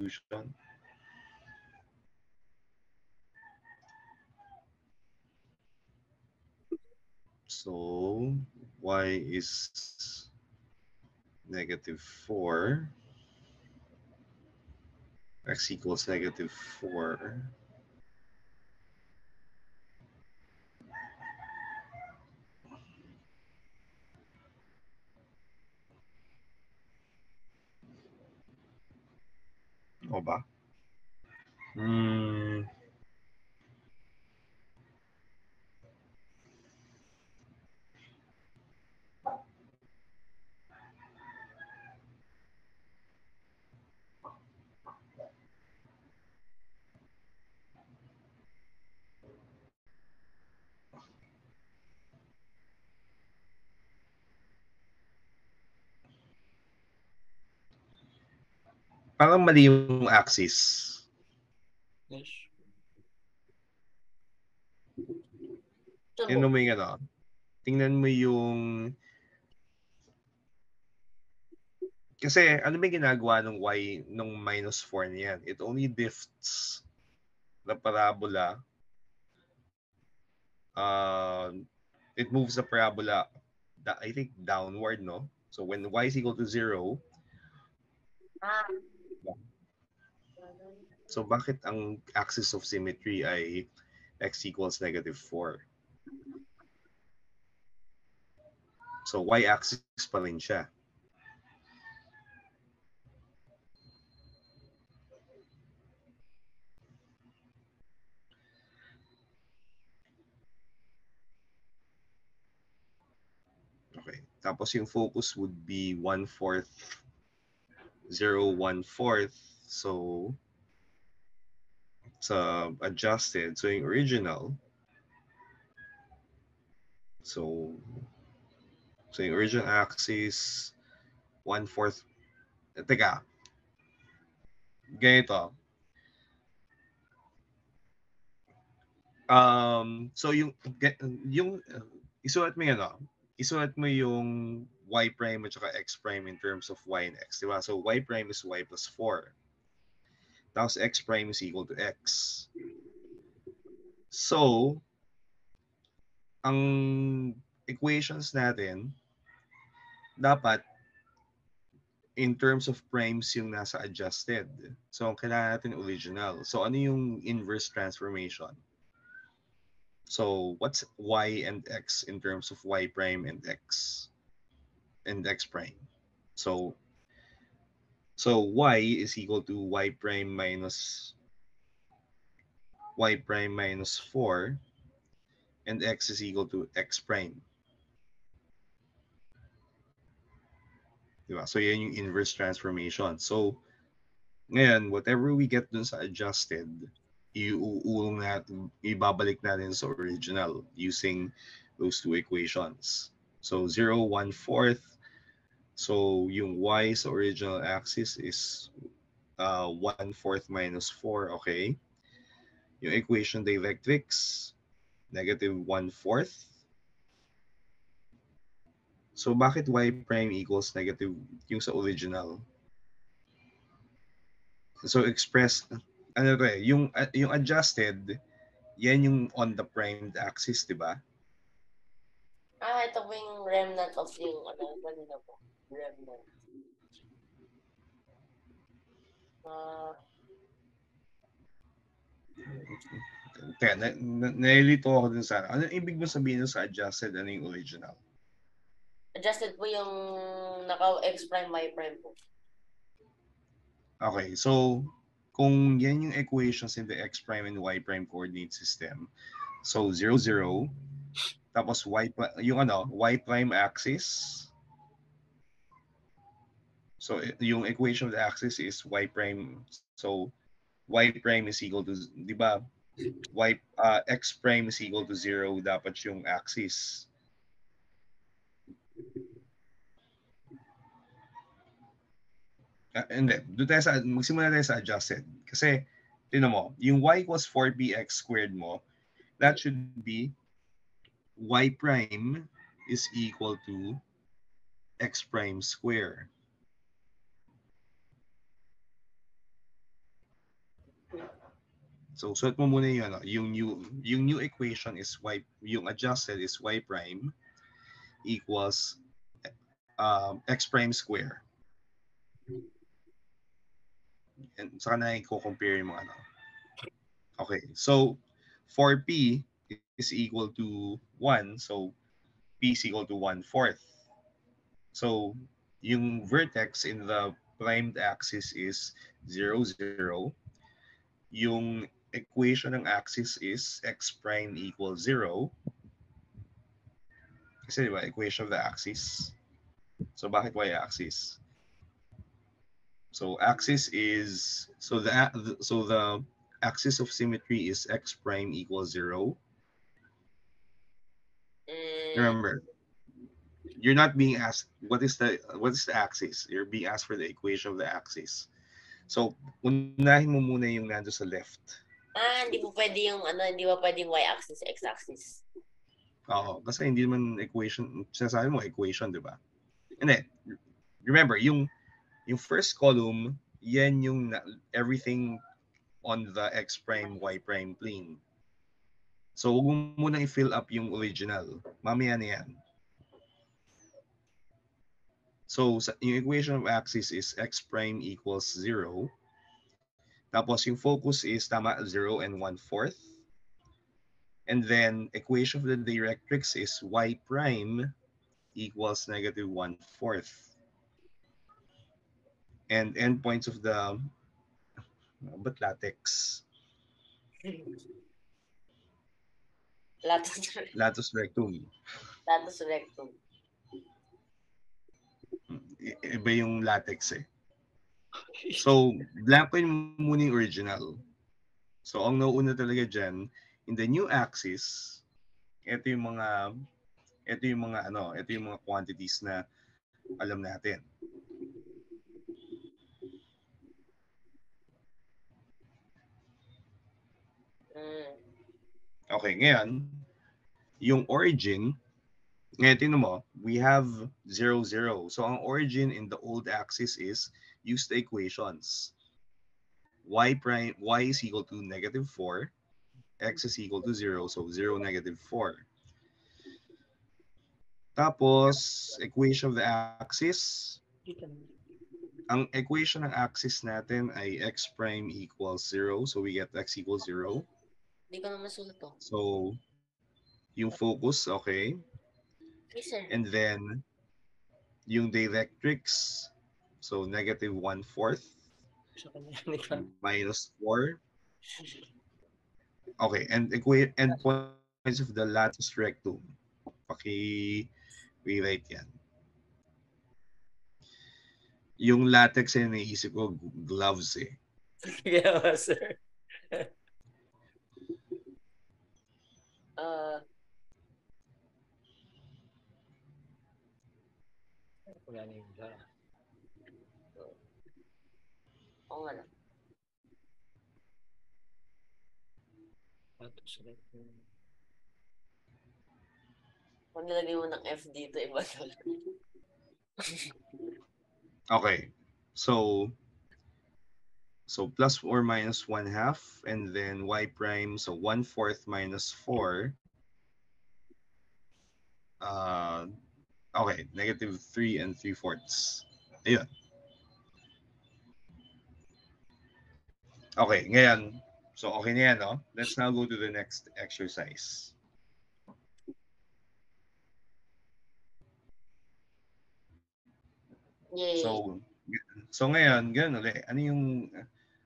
solution. So y is -4, x equals -4. O ba? Hmm. Parang mali yung axis. Yes. Tingnan mo yung ano. Tingnan mo yung... Kasi ano ba yung ginagawa ng y nung -4 niyan? It only lifts the parabola. It moves the parabola, I think, downward, no? So when y is equal to 0, so bakit ang axis of symmetry ay x equals -4? So y-axis pa rin siya. Okay. Tapos yung focus would be 1/4, 0, 1/4. So it's adjusted. So yung original, so yung original axis, 1/4. Teka, ganito. So isulat mo yan, isulat mo yung y prime at saka x prime in terms of y and x, di ba? So y prime is y plus 4. Tapos x prime is equal to x. So, ang equations natin, dapat in terms of primes yung nasa adjusted. So, ang kailangan natin original. So, ano yung inverse transformation? So, what's y and x in terms of y prime and x prime? So y is equal to y prime minus 4, and x is equal to x prime. Diba? So yan yung inverse transformation. So ngayon, whatever we get dun sa adjusted, ibabalik natin sa original using those two equations. So 0, 1/4. So yung y sa original axis is 1/4 minus 4, okay? Yung equation directrix, -1/4. So bakit y prime equals negative yung sa original? So express, ano to yung adjusted, yan yung on the primed axis, di ba? Ito po yung remnant of yung, kanina po. Remnant. Kaya nalilito ako dun sa, ano ibig mo sabihin sa adjusted, ano yung original? Adjusted po yung naka-x prime, y prime po. Okay, so kung yan yung equations in the x prime and y prime coordinate system, so 0, 0, tapos y prime axis. So yung equation of the axis is y prime. So y prime is equal to, di ba? X prime is equal to 0 dapat yung axis. Hindi. Magsimula tayo sa adjusted. Kasi, tinan mo, yung y equals 4bx squared mo, that should be y prime is equal to x prime square. So, suot mo muna yung, yung new equation is yung adjusted is y prime equals x prime square. And saka na i-compare mo ano. Okay, so for P is equal to 1, so P is equal to 1/4. So, yung vertex in the primed axis is 0, 0. Yung equation ng axis is x prime equals 0. Kasi diba, equation of the axis. So, bakit y-axis? So, axis is, so the axis of symmetry is x prime equals 0. Remember, you're not being asked what is the axis. You're being asked for the equation of the axis. So, unahin mo muna yung nando sa left. Hindi mo pwede yung hindi mo pwede yung y-axis, x-axis. Oo, kasi hindi naman equation, sinasabi mo equation, di ba? And then, remember, yung first column, yan yung everything on the x prime, y prime plane. So, huwag mo muna i-fill up yung original. Mamaya na yan. So, yung equation of axis is x prime equals 0. Tapos, yung focus is tama 0 and 1/4. And then, equation of the directrix is y prime equals negative 1/4. And endpoints of the, but latex? Latus rectum. Latus rectum. Iba yung latex eh. So, blankoin mo muna yung original. So, ang nauuna talaga dyan, in the new axis, ito yung mga quantities na alam natin. Okay, ngayon, yung origin, ngayon tingnan mo, we have 0, 0. So, ang origin in the old axis is use the equations. Y is equal to negative 4, x is equal to 0, so 0, negative 4. Tapos, equation of the axis. Ang equation ng axis natin ay x prime equals 0, so we get x equals 0. Hindi ko na masulat to. So, yung focus, okay. Yes, sir. And then, yung directrix, so negative 1/4 minus 4. Okay, and endpoints of the latus rectum. Paki-rewrite yan. Yung latex ay naisip ko, gloves eh. Yeah, sir. Oo nga lang. Pag nilagay mo ng F dito, iba talaga. Okay. So plus or minus 1/2, and then y prime, so 1/4 minus 4. Okay, negative 3 and 3/4. Ayun. Okay, ngayon, so okay na yan, no? Let's now go to the next exercise. Yay. So ngayon, ganun ulit. Ano yung,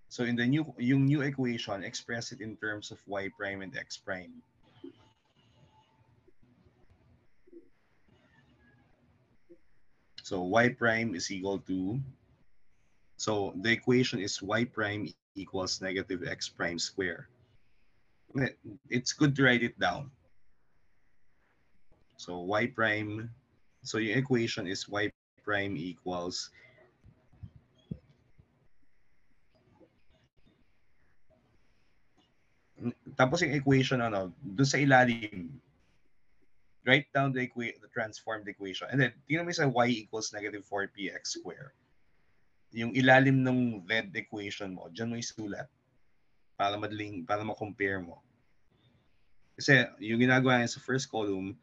so in the new equation, express it in terms of y prime and x prime. So y prime is equal to, so the equation is y prime equals negative x prime square. It's good to write it down. So y prime, so yung equation is y prime equals tapos yung equation doon sa ilalim, write down the transformed equation. And then, tingnan mo sa y equals negative 4px square. Yung ilalim ng red equation mo, dyan mo isulat. para ma-compare mo. Kasi yung ginagawa niya sa first column,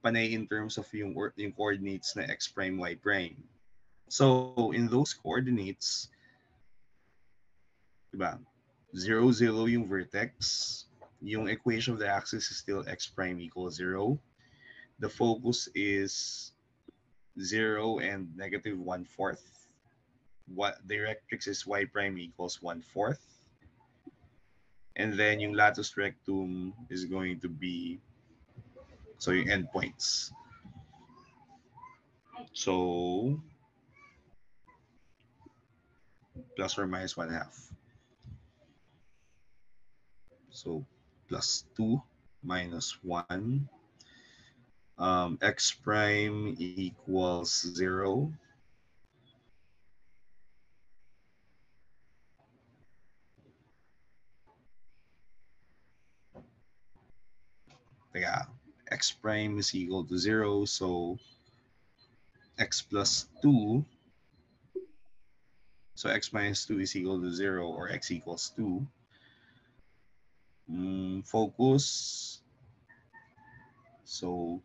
panay in terms of yung coordinates na x prime, y prime. So, in those coordinates, diba, 0, 0 yung vertex. Yung equation of the axis is still x prime equals 0. The focus is 0 and negative 1/4. What directrix is y prime equals 1/4. And then yung latus rectum is going to be, so yung endpoints. So, plus or minus 1/2. So, plus 2 minus 1. X prime equals 0. Teka, x prime is equal to 0. So, x plus 2. So, x minus 2 is equal to 0 or x equals 2. Focus. So,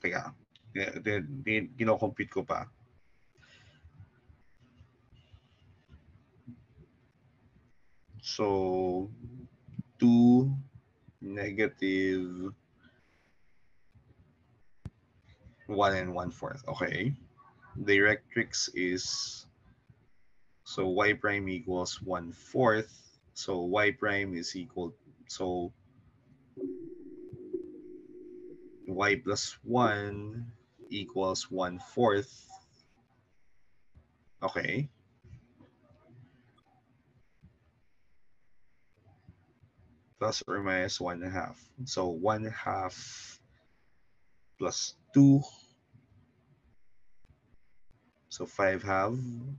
teka, kino-compute ko pa. So, 2 negative 1 and 1/4. Okay. Directrix is, so y prime equals 1/4. So y prime is equal, so y plus 1 equals 1/4. Okay. Plus or minus 1/2. So 1/2 plus 2. So 5/2.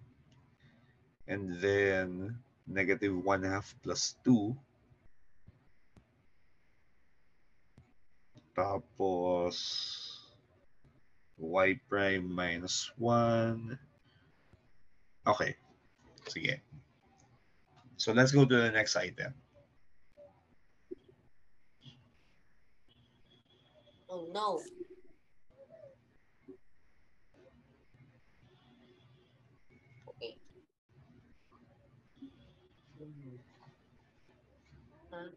And then negative 1/2 plus 2. Tapos y prime minus 1. Okay. Sige. So let's go to the next item. Oh no. Okay. Huh?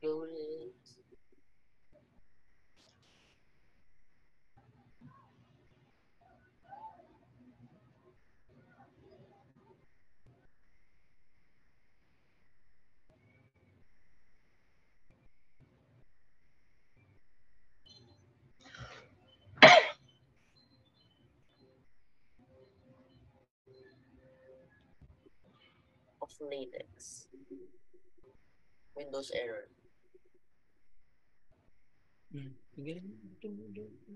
Units. Of latex. Windows error. Mm-hmm. Mm-hmm.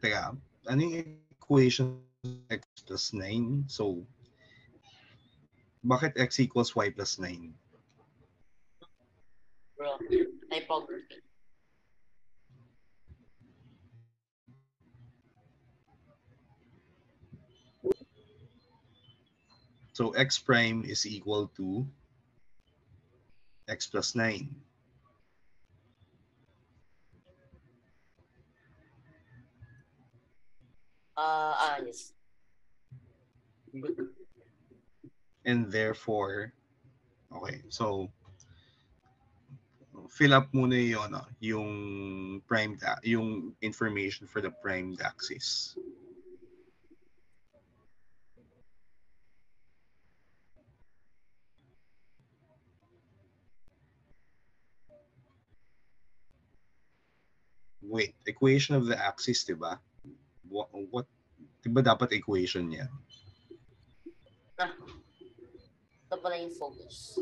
Teka, ano yung equation x plus 9? So, bakit x equals y plus 9? Bro, typography. So x prime is equal to x plus 9. Yes. And therefore, okay, so fill up muna yung, yung yung information for the primed axis. Wait, equation of the axis, diba? What diba dapat equation niya? Ito pala yung focus.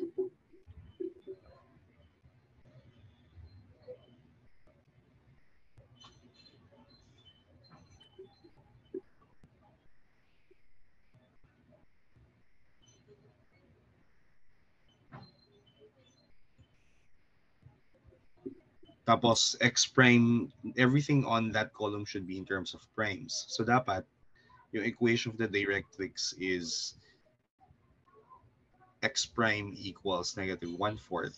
Tapos x prime, everything on that column should be in terms of primes. So dapat yung equation of the directrix is x prime equals negative 1/4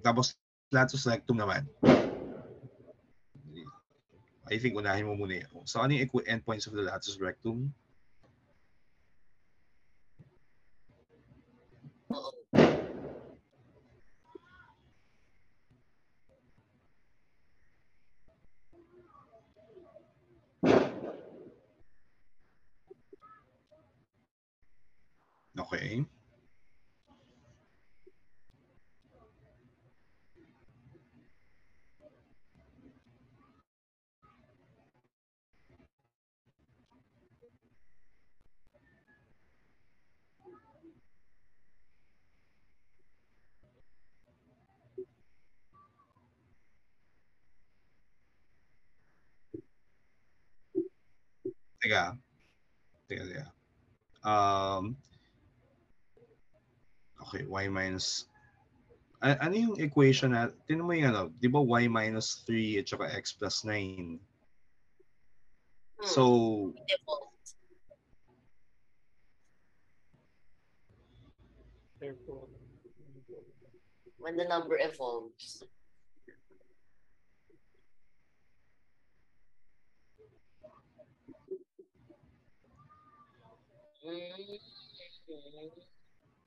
tapos latus rectum naman. I think unahin mo muna yun. So ano yung endpoints of the latus rectum? Oo. Okay. Teka. Okay, y minus ano yung equation na, tinan mo yung di ba y minus 3 at saka x plus 9? So, when the number evolves.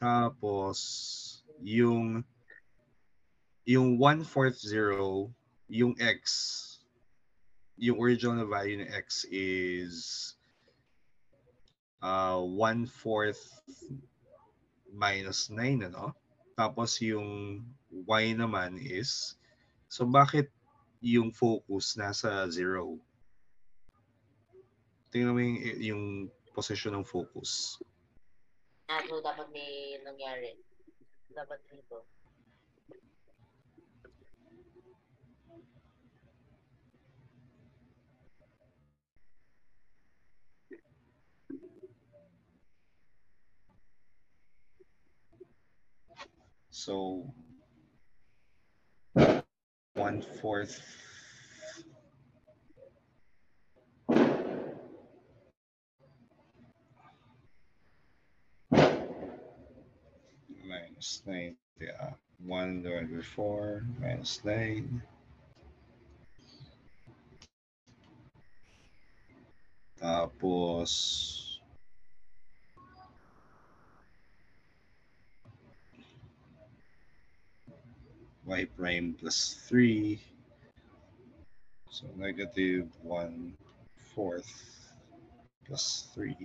tapos, yung 1/4 yung x, yung original na value ng x is 1/4 minus 9, ano? Tapos yung y naman is, so bakit yung focus nasa 0? Tingnan mo yung position ng focus. So dapat may nangyari. Dapat dito. So, 1/4 minus 9. Yeah. 1 divided by 4 minus 9. Tapos, y prime plus 3. So, negative 1/4 plus 3.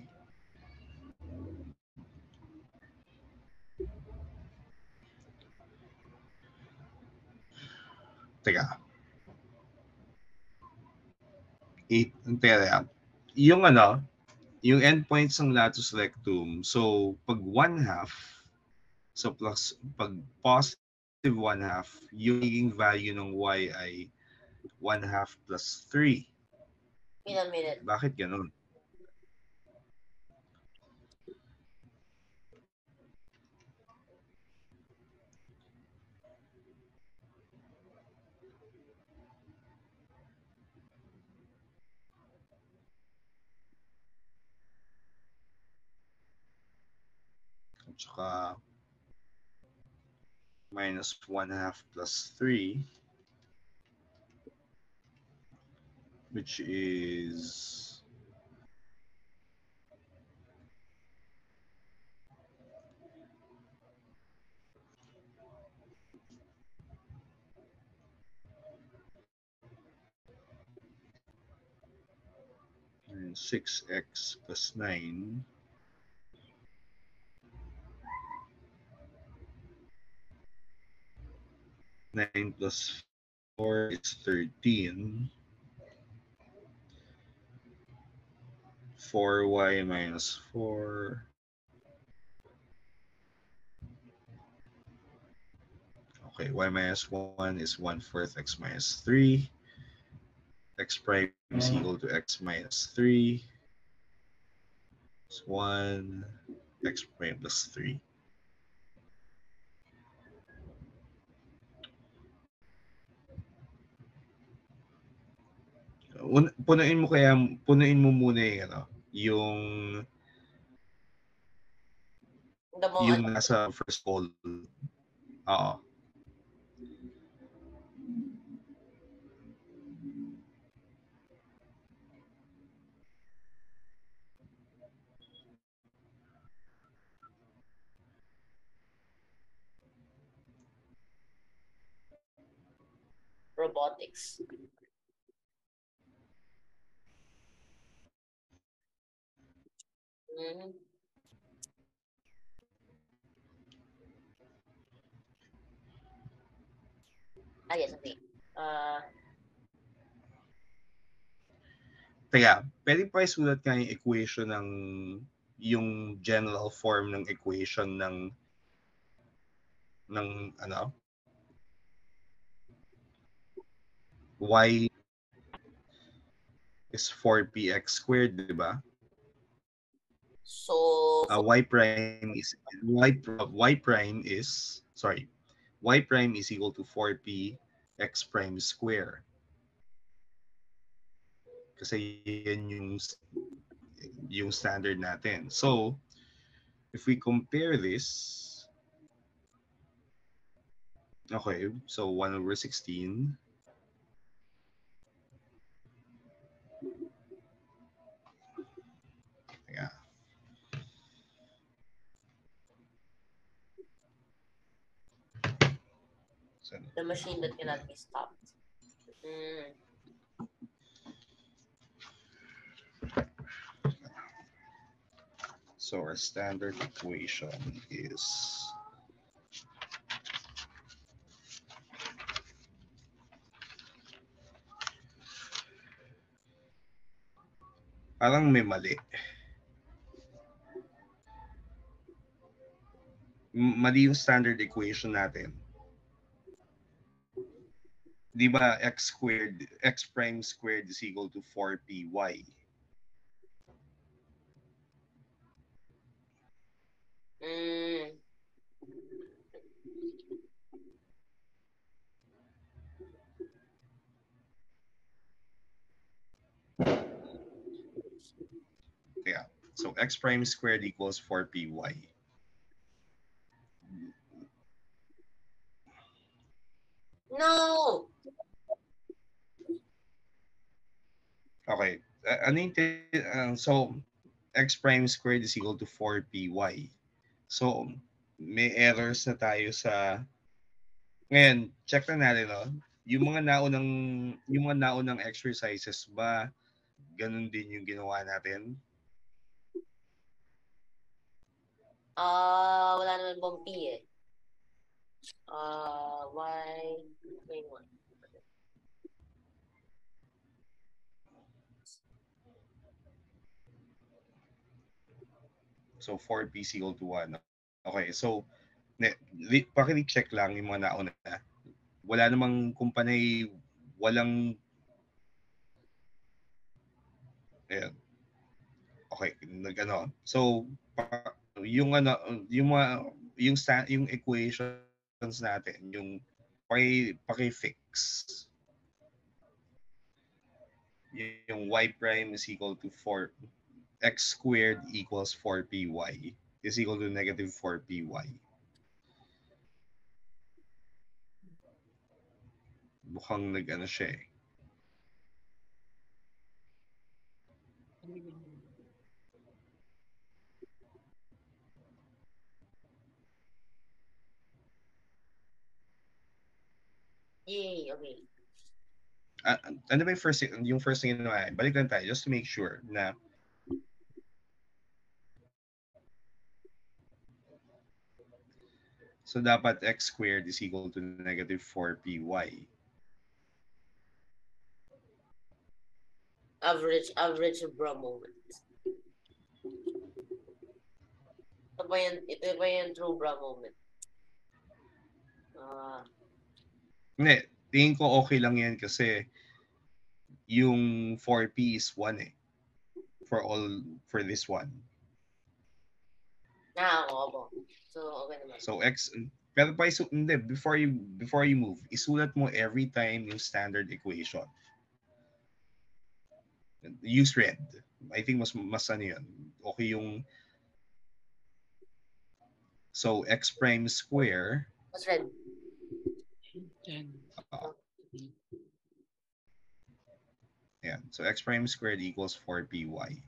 Teka. 8. Teka. Yung yung endpoints ng latus rectum, so pag 1/2, so plus, pag positive 1/2, yung magiging value ng y ay 1/2 plus 3. In a minute. Bakit ganun? At saka minus 1/2 plus 3, which is and 6x plus 9. 9 plus 4 is 13. 4y minus 4. Okay, y minus 1 is 1/4 x minus 3. X prime is equal to x minus 3. It's 1 x prime plus 3. Punuin mo muna yung ano, yung nasa first call. Oo. Robotics. Mm-hmm. Yes, okay. Kaya, pwede pa isulat nga yung equation ng yung general form ng equation ng ano, y is 4px squared, di ba? So y prime is equal to 4p x prime square. Kasi yan yung standard natin. So, if we compare this, okay, so 1/16. Yeah. So, the machine that cannot be stopped. Mm. So our standard equation is parang may mali. Mali yung standard equation natin. Di ba x prime squared is equal to 4py. Mm. Yeah. So x prime squared equals 4py. No! Okay. So x prime squared is equal to 4py. So may errors na tayo sa ngayon, check na natin, no? Yung mga naunang exercises ba ganun din yung ginawa natin? Wala naman bang P eh. Wait, what? So 4p is equal to 1. Okay, so pakicheck lang yung mga nauna. Wala namang kung panay walang, ayan, okay, nag-ano. So, yung ano, yung mga, yung equations natin, yung paki-fix. Yung y prime is equal to 4, x squared equals 4py is equal to negative 4py. Mukhang nag-ano siya eh. Yay, okay. Ano ba yung first thing na balik lang tayo just to make sure na so dapat x squared is equal to negative 4py. Average bra moment. Ito ba yung true bra moment? Hindi, tingin ko okay lang yan kasi yung 4p is 1 eh. For this one. Oo. So, okay naman. So x, pero pa hindi, before you move, isulat mo every time yung standard equation. Use red. I think mas ano yun. Okay yung so x prime square. What's red? Yeah. So x prime squared equals 4py.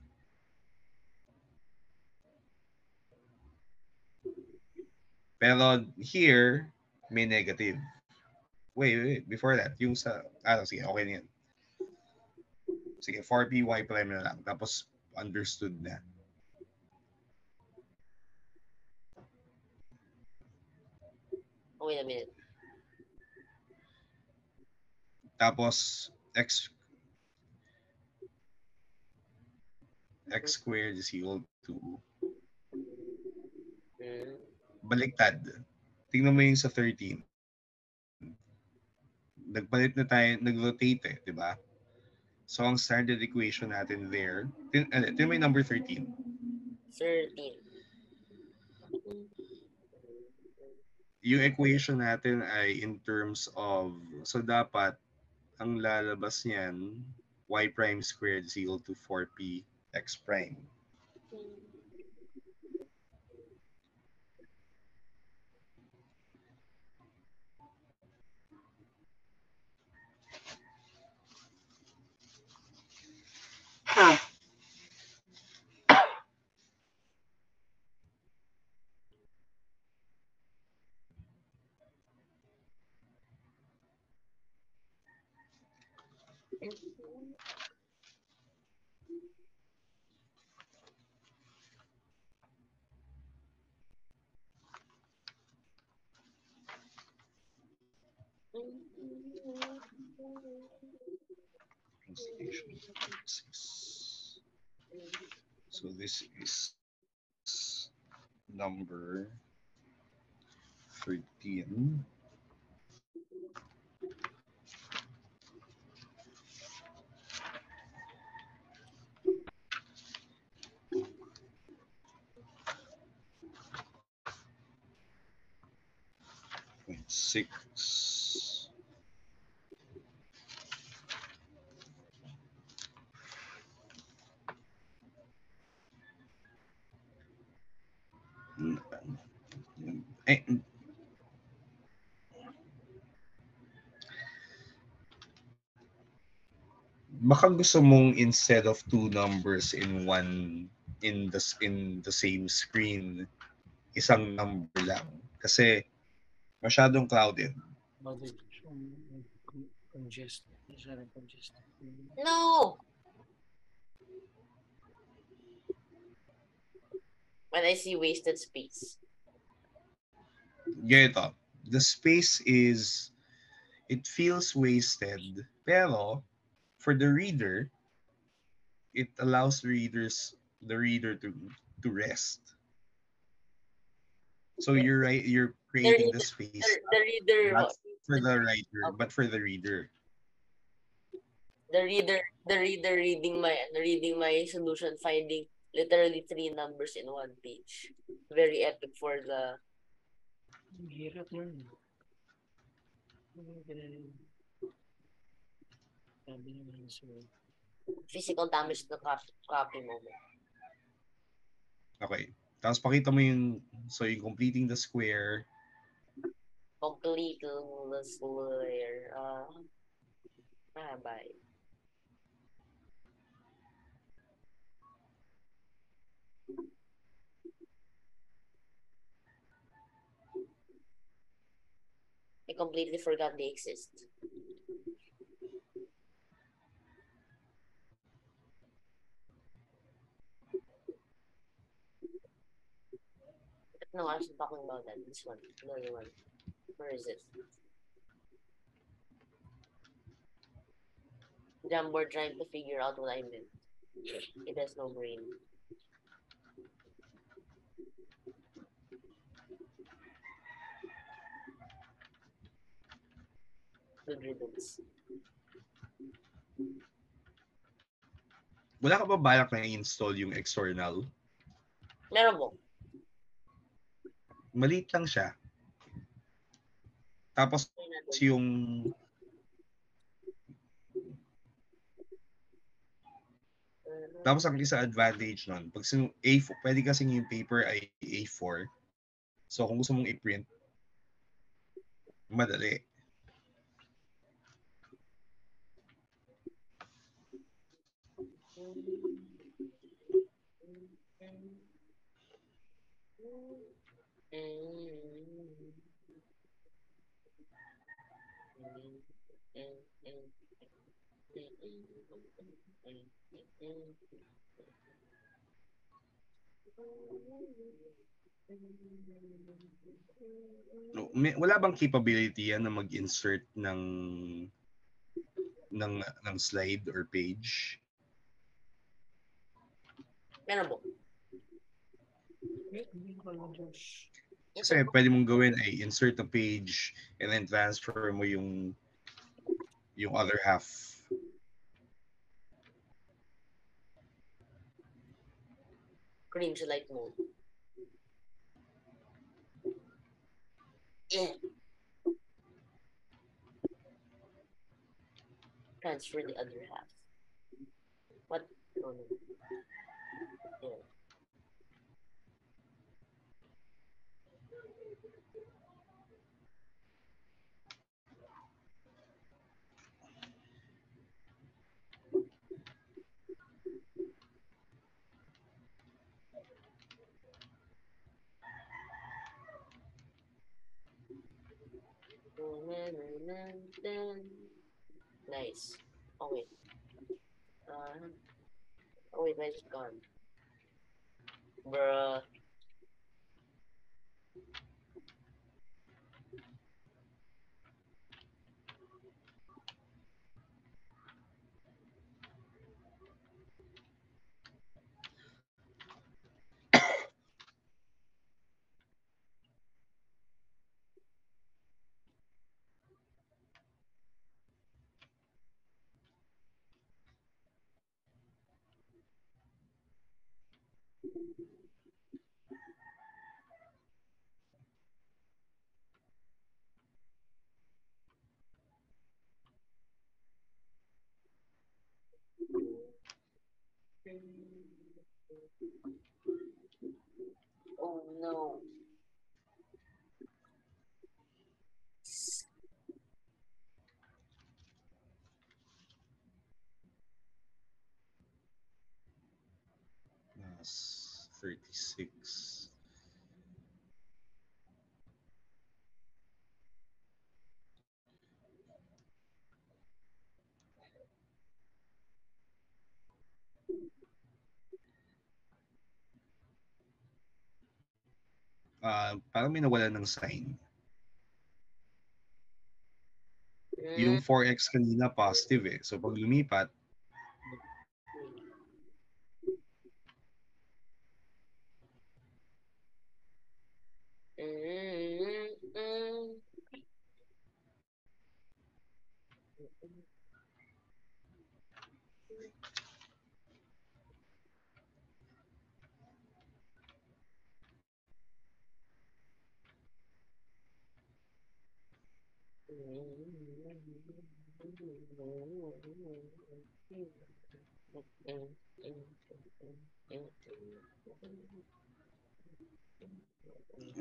Pero here, may negative. Wait. Before that, yung sa, sige, okay na yan. Sige, 4py prime na lang. Tapos, understood na. Wait a minute. Tapos, x squared is equal to baliktad. Tingnan mo yung sa 13. Nagpalit na tayo, nag-rotate eh, di ba? So, ang standard equation natin there, tingnan mo yung number 13. 13. Yung equation natin ay in terms of, so dapat, ang lalabas niyan, y prime squared is equal to 4p x prime. So this is number 13. Six. Baka gusto mong instead of two numbers in the same screen, isang number lang. Kasi masyadong clouded. No! When I see wasted space. Ganito, the space is, it feels wasted, pero for the reader, it allows the reader to rest. So you're right, you're creating the space The reader, not for the writer, but for the reader. The reader reading my solution, finding literally 3 numbers in 1 page. Very epic for the Hirap nun. Sabi naman so. physical damage to copy moment. Okay. Tapos pakita mo yung, so yung completing the square. Complete the square. Bye. I completely forgot they exist. No, I was talking about that. This one. The other one. Where is it? Jamboard trying to figure out what I meant. It has no brain. Good riddance. Wala ka ba balak na i-install yung external? Meron mo. Maliit lang siya. Tapos yung tapos ang isa advantage nun, pag A4, pwede kasing yung paper ay A4. So kung gusto mong i-print, madali. Wala bang capability yan na mag-insert ng slide or page? Meron mo. Kasi pwede mong gawin ay insert a page and then transfer mo yung other half. Cringe light mode. Yeah. Transfer the other half. What? Oh, no. Yeah. Nice. Oh wait. Oh wait, why is it gone? Bruh. Oh no. That's 36. Parang may nawalan ng sign. Yung 4x kanina positive eh. So pag lumipat,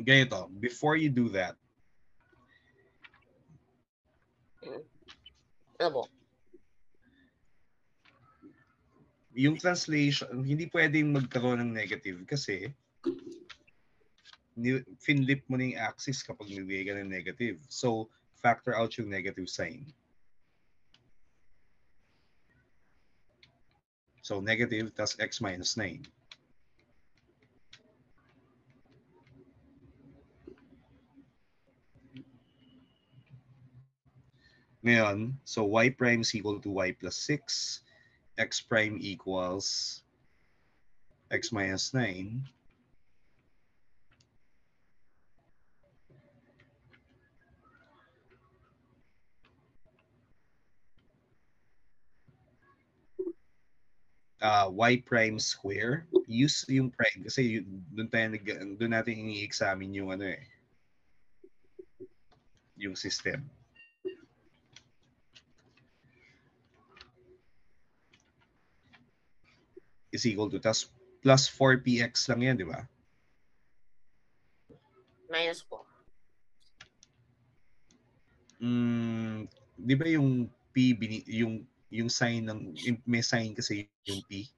Ganito, before you do that, Ano po? yung translation, hindi pwedeng magkaroon ng negative kasi finlip mo na yung axis kapag nagbigay ka ng negative. So, factor out yung negative sign. So, negative tas x minus 9. Ngayon, so y prime is equal to y plus 6. X prime equals x minus 9. Y prime square. Use yung prime kasi doon natin ini-examine yung ano eh, yung system. Is equal to plus 4px lang yan, di ba? Minus po. Di ba yung p yung sign ng may sign kasi yung p.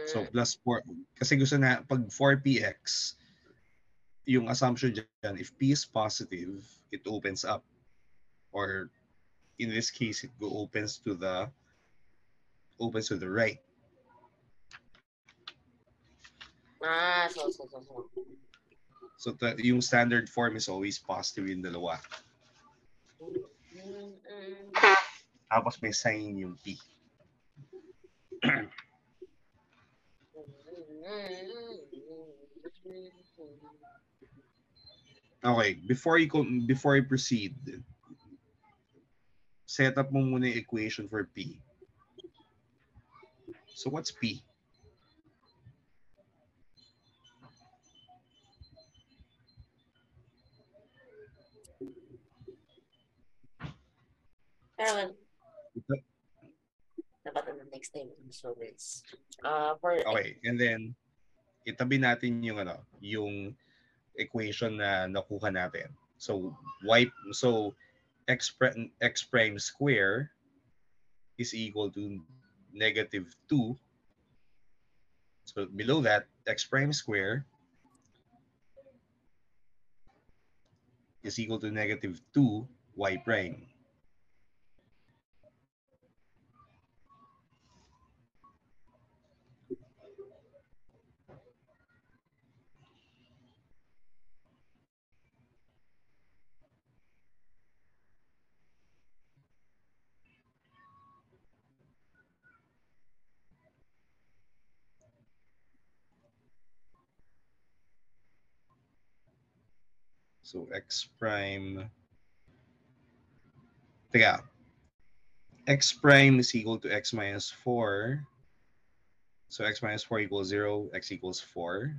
So plus 4 kasi gusto na pag 4px yung assumption dyan, if p is positive, it opens up, or in this case it opens to the right. So yung standard form is always positive yung dalawa. Tapos may sign yung p. Okay, before you proceed, set up mo muna yung equation for p. So what's p? Pero dapat na next time. So it's okay, and then itabi natin yung yung equation na nakuha natin. So x prime square is equal to negative 2. So below that, x prime square is equal to negative 2 y prime. So x prime, x prime is equal to x minus 4. So x minus 4 equals 0, x equals 4.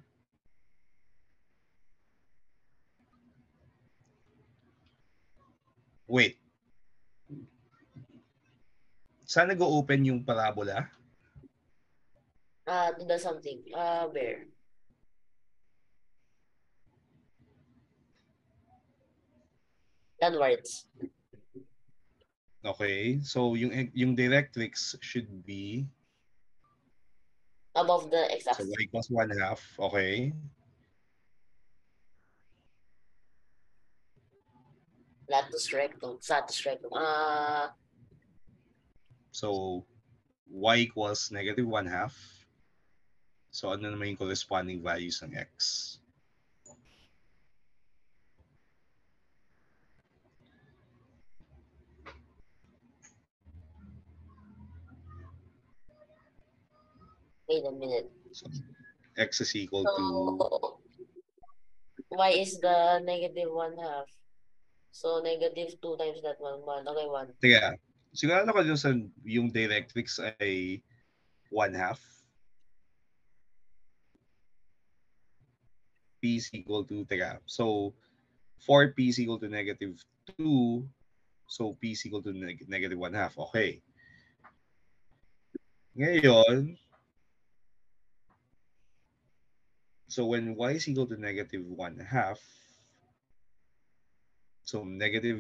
Wait. Saan nag-open yung parabola? to the something. Where? Downwards. Okay. So yung directrix should be Above the so x-axis. y equals 1/2. Okay. Latus rectum. Satus rectum. So y equals negative 1/2. So ano naman yung corresponding values ng x? Wait a minute. So x is equal to So y is the negative 1/2. So, negative 2 times that 1. Okay, 1. Teka, sigurado ko dun sa yung directrix ay 1/2. P is equal to, teka, so 4p is equal to negative 2. So p is equal to negative 1/2. Okay. Ngayon, so when y is equal to negative 1/2, so negative,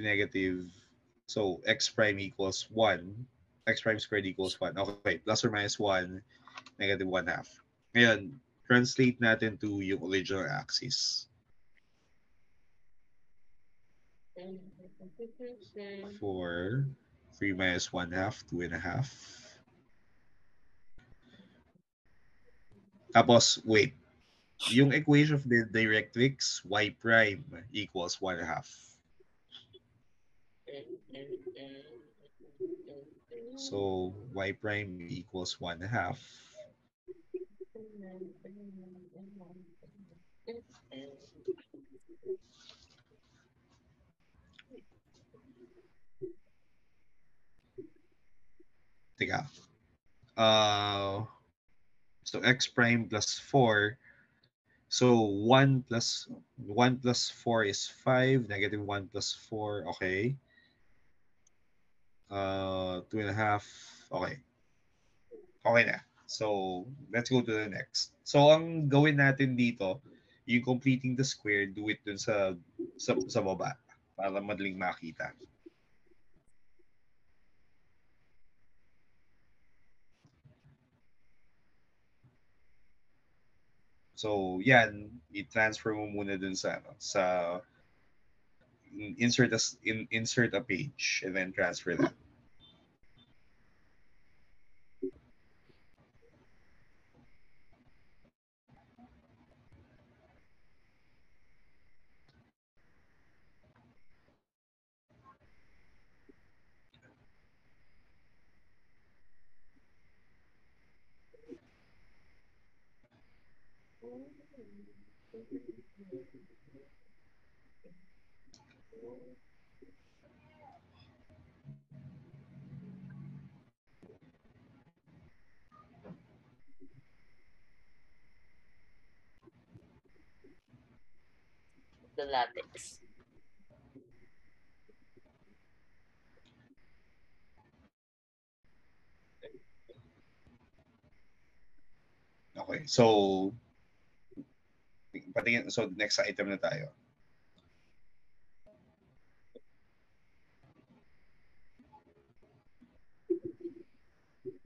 so x prime equals 1, x prime squared equals 1. Okay, plus or minus 1, negative 1/2. Ngayon, translate natin to yung original axis. 4, 3 minus 1/2, 2.5. Tapos, wait. Yung equation of the directrix, y prime equals 1/2. So, y prime equals 1/2. Teka. So, x prime plus 4. So, 1 plus 4 is 5. Negative 1 plus 4. Okay. 2.5. Okay. Okay na. So, let's go to the next. So, ang gawin natin dito, yung completing the square, do it dun sa baba para madaling makita. So, yan, i-transfer mo muna dun sa insert a page and then transfer that. The latex. Okay, so patingin, so next item na tayo.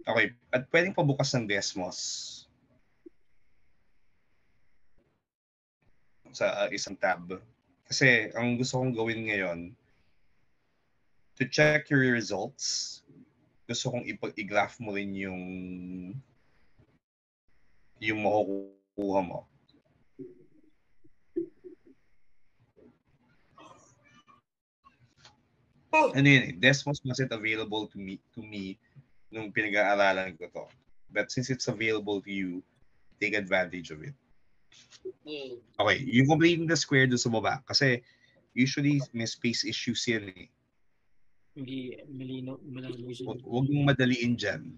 Okay, at pwedeng pabukas ng Desmos sa isang tab. Kasi ang gusto kong gawin ngayon, to check your results, gusto kong i-graph mo rin yung makukuha mo. Ano yun eh, Desmos wasn't available to me nung pinag-aaralan ko to. But since it's available to you, take advantage of it. Yay. Okay, yung completing the square doon sa baba. Kasi usually may space issues yan eh. Hindi malinaw, malabo siya. Huwag mong madaliin dyan.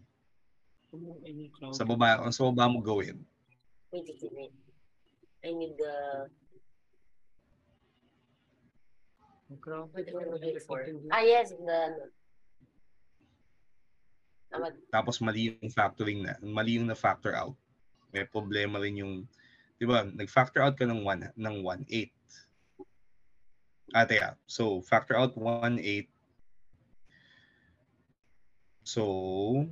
Sa baba mo gawin. Wait. I need the... yes, Tapos mali yung factoring na. Mali yung na-factor out. May problema rin yung, di ba, nag-factor out ka ng 1/8. Teka. So, factor out 1/8. So,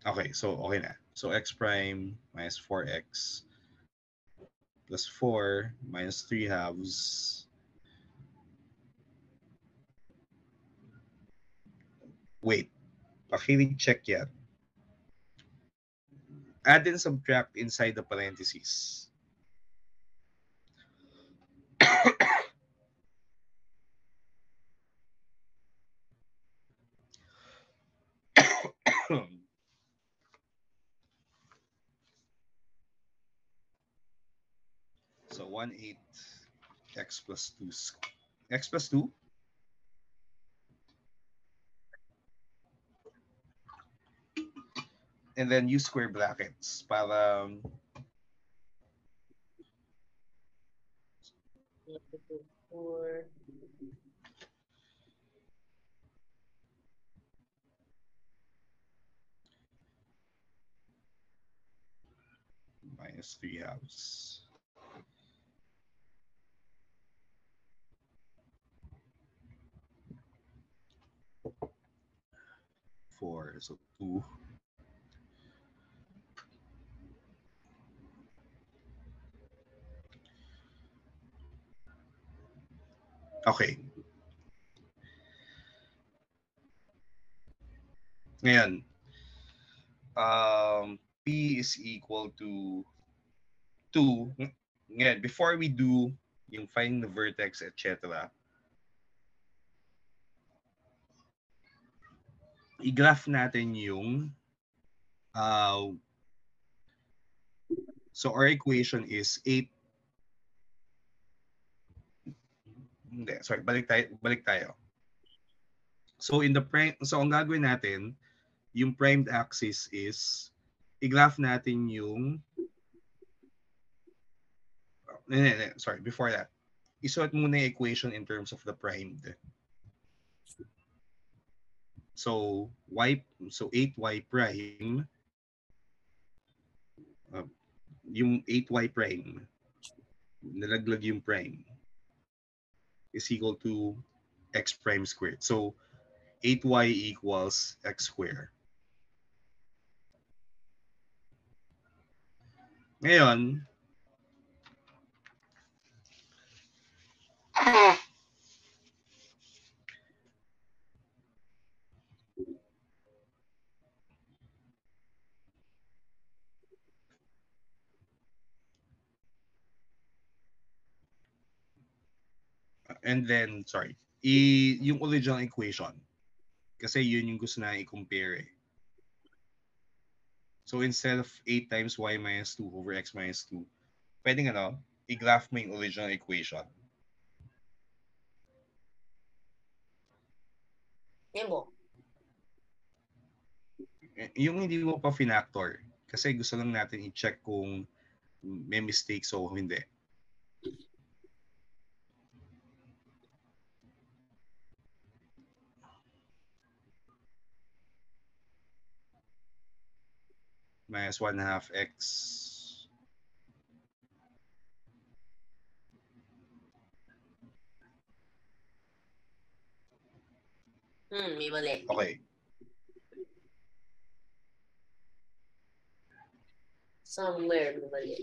okay. So, okay na. So, x prime minus 4x plus 4 minus 3/2. Wait. Paki-check yan. Add and subtract inside the parentheses. So 1/8 x plus 2 x plus 2. And then use square brackets para 4. minus 3 halves. Four, so 2. Okay. Ngayon, P is equal to 2. Ngayon, before we do yung find the vertex, etc., i-graph natin yung so our equation is 8. Hindi, sorry, balik tayo. So in the prime, so ang gagawin natin, yung primed axis is i-graph natin yung sorry, before that, isuot muna yung equation in terms of the primed. So 8y prime, yung 8y prime, nalaglag yung prime, is equal to x prime squared. So 8y equals x squared. Ngayon, and then, sorry, yung original equation. Kasi yun yung gusto na i-compare eh. So instead of 8 times y minus 2 over x minus 2, pwedeng i-graph mo yung original equation. Nemo. Yung hindi mo pa finactor. Kasi gusto lang natin i-check kung may mistakes o hindi. Minus 1/2 x. May mali. Okay. Somewhere may mali.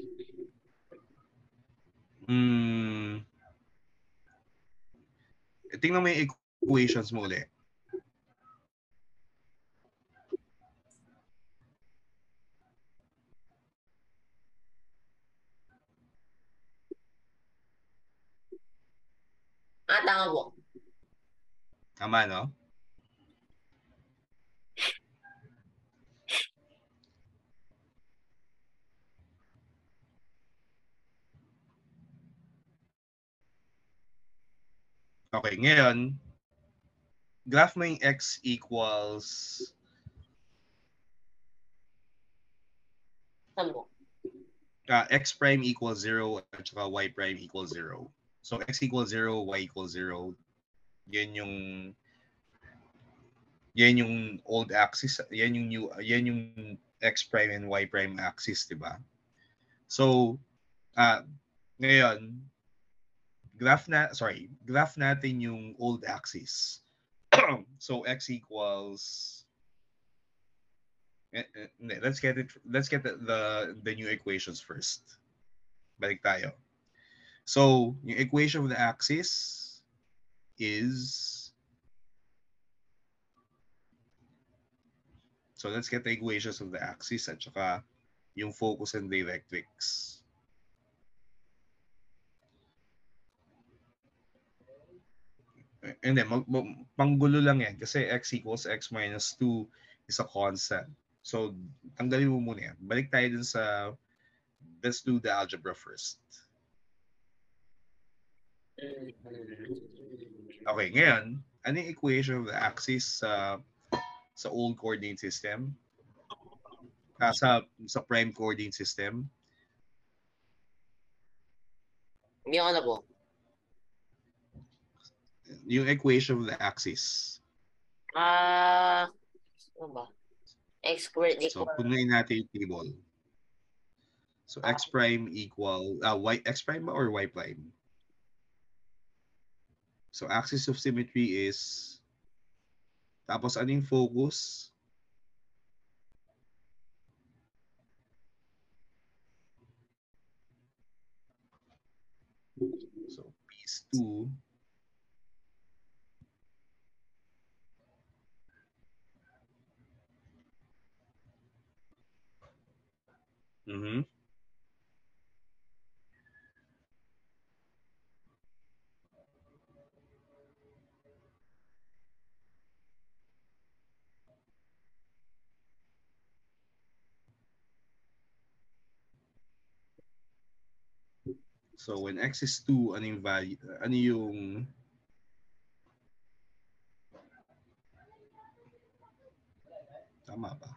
Tingnan mo yung equations mo ulit. Tama po. Tama, no? Okay, ngayon, graph mo yung x equals Tama. X prime equals 0 at saka y prime equals 0. So x equals 0, y equals 0. Yan yung old axis, yan yung x prime and y prime axis, 'di ba? So ngayon graph natin yung old axis. So x equals let's get the new equations first. Balik tayo. So, yung equation of the axis is, so let's get the equations of the axis at saka yung focus and directrix. And then, panggulo lang yan kasi x equals x minus 2 is a constant. So, tanggalin mo muna yan. Balik tayo dun sa, let's do the algebra first. Okay, ngayon, ano yung equation of the axis sa old coordinate system? Sa prime coordinate system? Yung ano po? Yung equation of the axis. Ano ba? X squared So, equal. punuin natin yung table. So, x prime equal, x prime ba or y prime? So, axis of symmetry is, tapos ano yung focus? So, P is 2. Mm-hmm. So, when x is 2, ano yung value? Ano yung tama ba?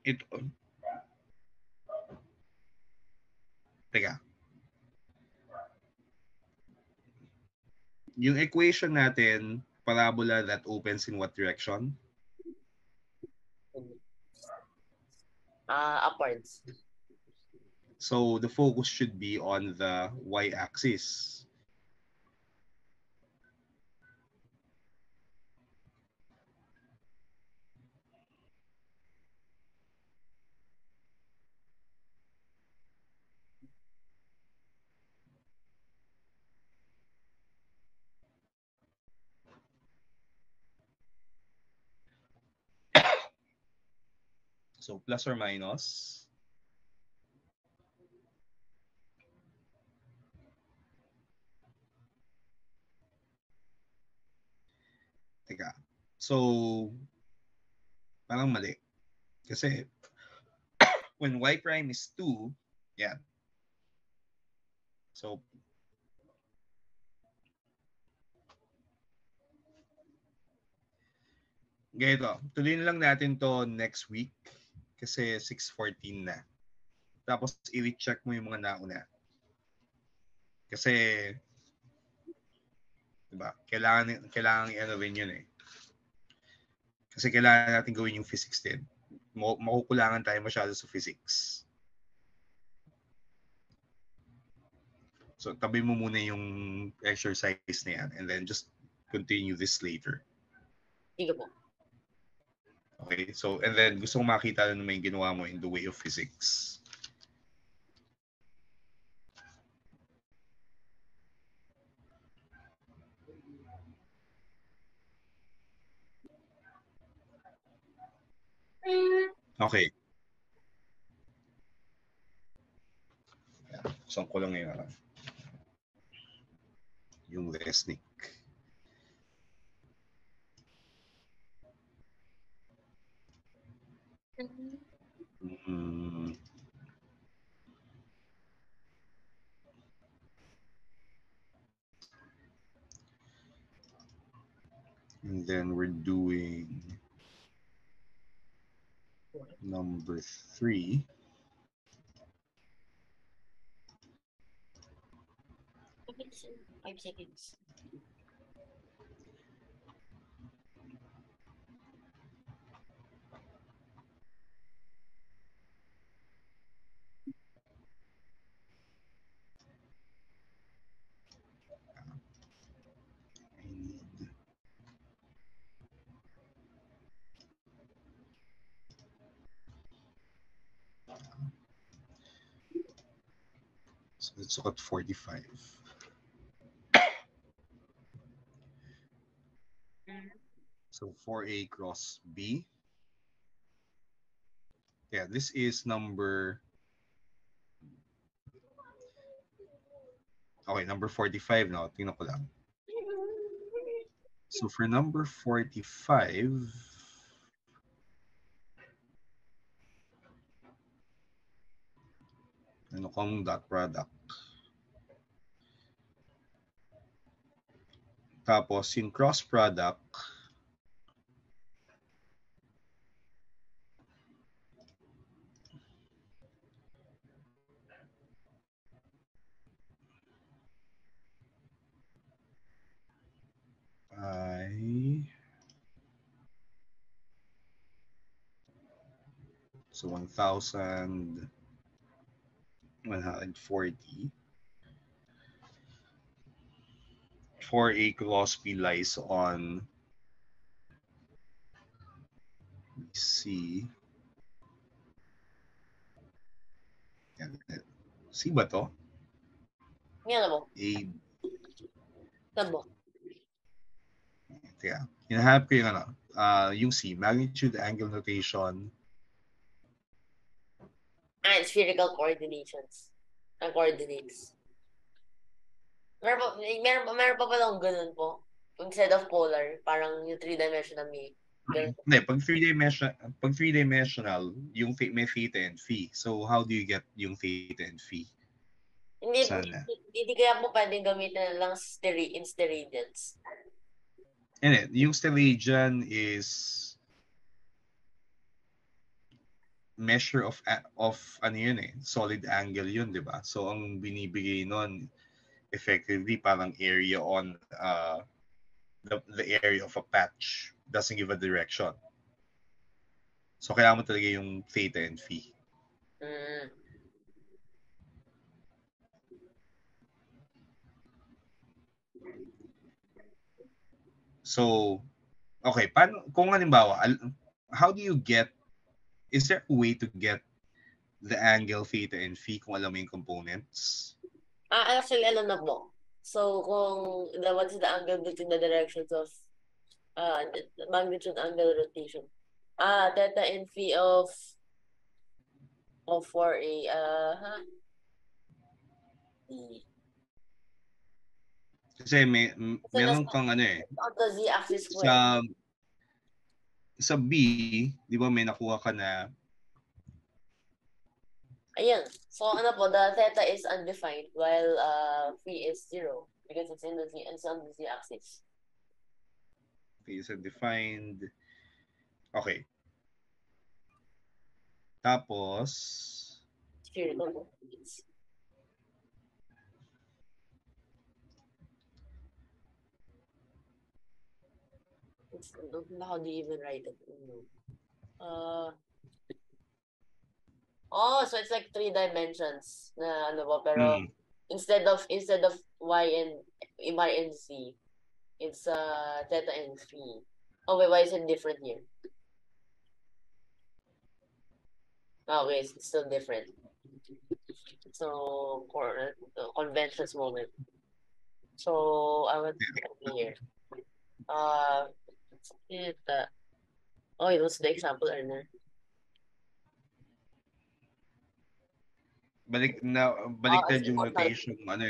Ito. Teka. Yung equation natin, parabola that opens in what direction? Upwards. So, the focus should be on the y-axis. So, plus or minus. Teka. So, parang mali. Kasi, when y prime is 2, yan. So, ganito. Tuloy lang natin to next week kasi 6:14 na. Tapos, i-recheck mo yung mga nauna. Kasi, diba, kailangan i-ano rin yun eh. Kasi kailangan natin gawin yung physics din. Makukulangan tayo masyado sa physics. So, tabi mo muna yung exercise na yan and then just continue this later. Sige po. Okay? So, and then gusto kong makita na may ginawa mo in the way of physics. Okay. Saan ko lang yung Resnick. And then we're doing number 3. Five seconds. So let's look at 45. So 4A cross B. Yeah, this is number... Okay, number 45 now. Tingnan ko lang. So for number 45, Ano kung dot product. Tapos yung cross product, ay so 1,140 for a cross P lies on C. C ba to? Yan mo. A. Tabo. Teka, hinahanap ko yung yung C, magnitude angle notation. And spherical coordinations. Ang coordinates. Meron pa palang ganun po. Instead of polar, parang yung 3-dimensional may ganun. Hindi, pag three-dimensional, yung may theta and phi. So how do you get yung theta and phi? Hindi kaya po pwedeng gamitin na lang in steradians. Hindi, yung steradian is measure of ano yun solid angle yun, di ba? So ang binibigay nun effectively parang area on the area of a patch, doesn't give a direction. So kailangan mo talaga yung theta and phi. So, okay, paano, kung halimbawa, how do you get, is there a way to get the angle, theta, and phi kung alam mo yung components? Actually, alam na po. So, what is the angle between the directions of the magnitude angle rotation? Theta and phi of for a Kasi meron kang ano on the z-axis square. Sa B, di ba may nakuha ka na ayan. So, ano po, the theta is undefined while phi is 0 because it's on the z-axis. is undefined. Okay. Tapos, spherical coordinates. How do you even write it? So it's like 3 dimensions na ano po, pero instead of y and z, it's theta and phi. Oh wait, why is it different here? Okay, it's still different. So conventions moment. So I would here. It was the example earlier. baliktad yung notation ano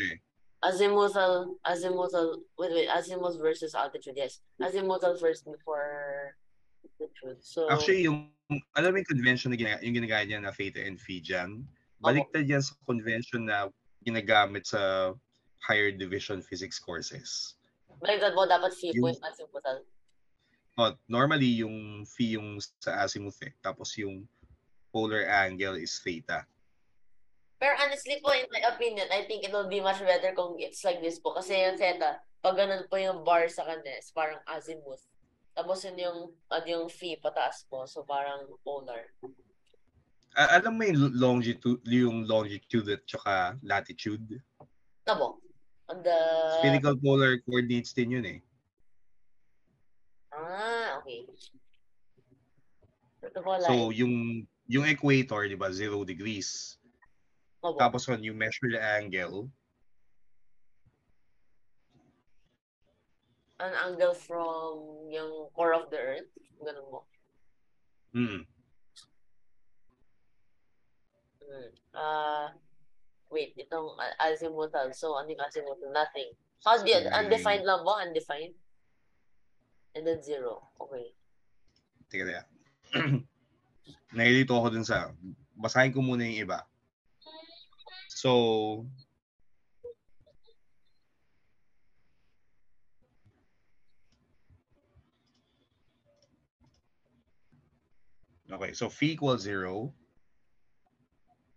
Azimuthal, azimuth versus altitude, yes. Azimuthal first before altitude. So, actually, alam mo yung convention na yung ginagaya niya na theta and phi dyan, baliktad yan sa convention na ginagamit sa higher division physics courses. Baliktad po, dapat phi po yung azimuthal. Normally, yung phi yung sa azimuth tapos yung polar angle is theta. Pero honestly po, in my opinion, I think it will be much better kung it's like this po. Kasi yung theta, pag ganun po yung bar sa kanya, is parang azimuth. Tapos yun yung phi pataas po. So parang polar. Alam mo yung longitude at saka latitude? Tabo. On the... Spherical polar coordinates din yun okay. So, yung equator, di ba, 0 degrees. Opo. Tapos when you measure the angle, an angle from yung core of the earth, ganun mo. Wait, itong azimuthal. So, ano yung azimuthal? Nothing. How do you, undefined lang ba? Undefined? And then 0. Okay. Teka. Nahilito ako dun sa, basahin ko muna yung iba. So, okay, so phi equals 0,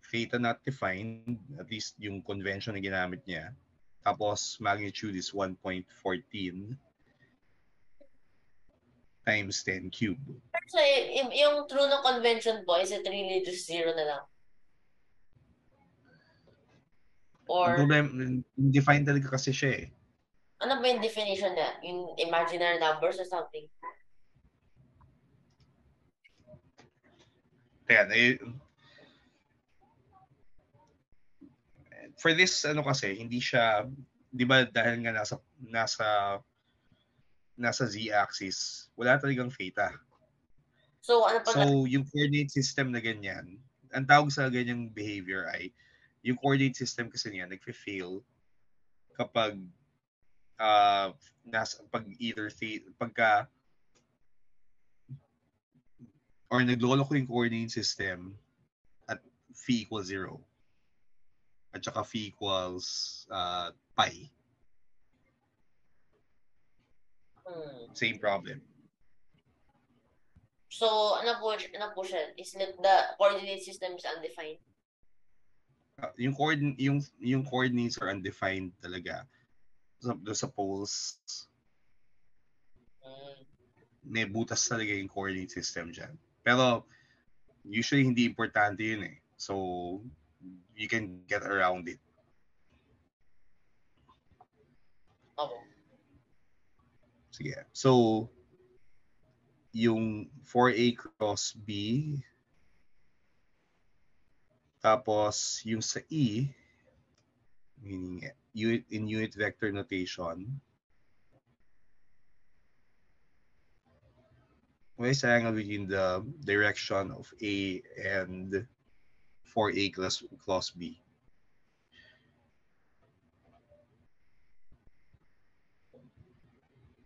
theta not defined, at least yung convention na ginamit niya. Tapos magnitude is 1.14 times 10 cube. So, yung true na convention po, is it really just 0 na lang? Ang Or, problem, defined talaga kasi siya eh. ano ba yung definition niya? Yung imaginary numbers or something? Kaya, for this, ano kasi, hindi siya, di ba dahil nga nasa z-axis, wala talagang theta. So, ano pag So, yung coordinate system na ganyan, ang tawag sa ganyang behavior ay, yung coordinate system kasi niya, nagfe-fail kapag pag either pagka or nagloloko yung coordinate system at phi equals 0 at saka phi equals pi. Same problem. So, ano po siya? Is that the coordinate system is undefined? Yung coordinates are undefined talaga. Sa poles, may butas talaga yung coordinate system dyan. Pero, usually hindi importante yun eh. So, you can get around it. Okay. Sige. So, yung 4A cross B, tapos yung sa E, meaning in unit vector notation, what is the angle between the direction of A and 4A cross B?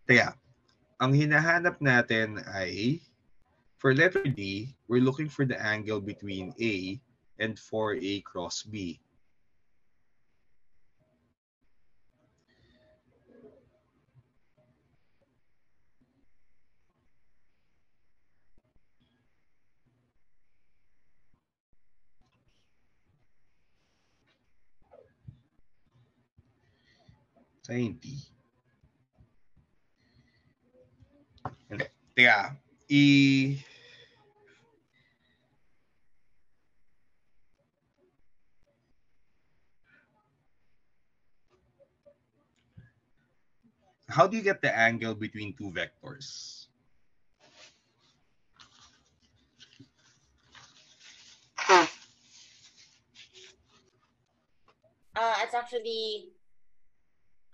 Kaya, ang hinahanap natin ay, for letter D, we're looking for the angle between A and 4A cross B. Sa D. Hindi. Teka, how do you get the angle between two vectors? It's actually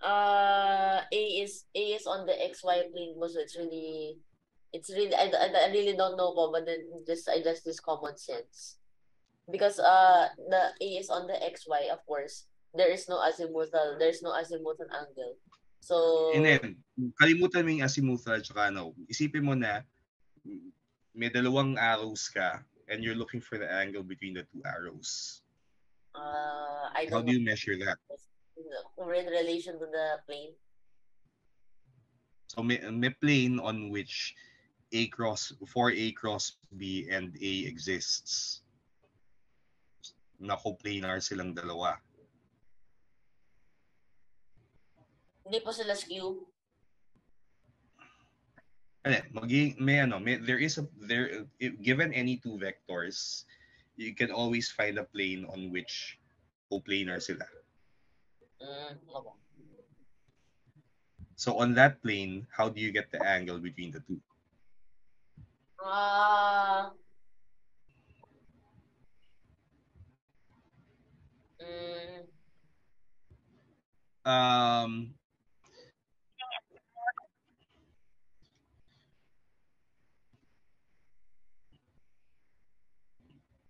A is on the XY plane mo, so it's really I really don't know po, but then I just this common sense. Because the A is on the XY, of course, there's no azimuthal angle. So And then, kalimutan mo yung azimuthal at saka ano, isipin mo na may dalawang arrows ka and you're looking for the angle between the two arrows. I How don't do know you measure that? in relation to the plane. So may plane on which 4A cross B and A exists. Na coplanar silang dalawa. Hindi po sila skew. Given any two vectors, you can always find a plane on which coplanar sila. Okay. So on that plane, how do you get the angle between the two?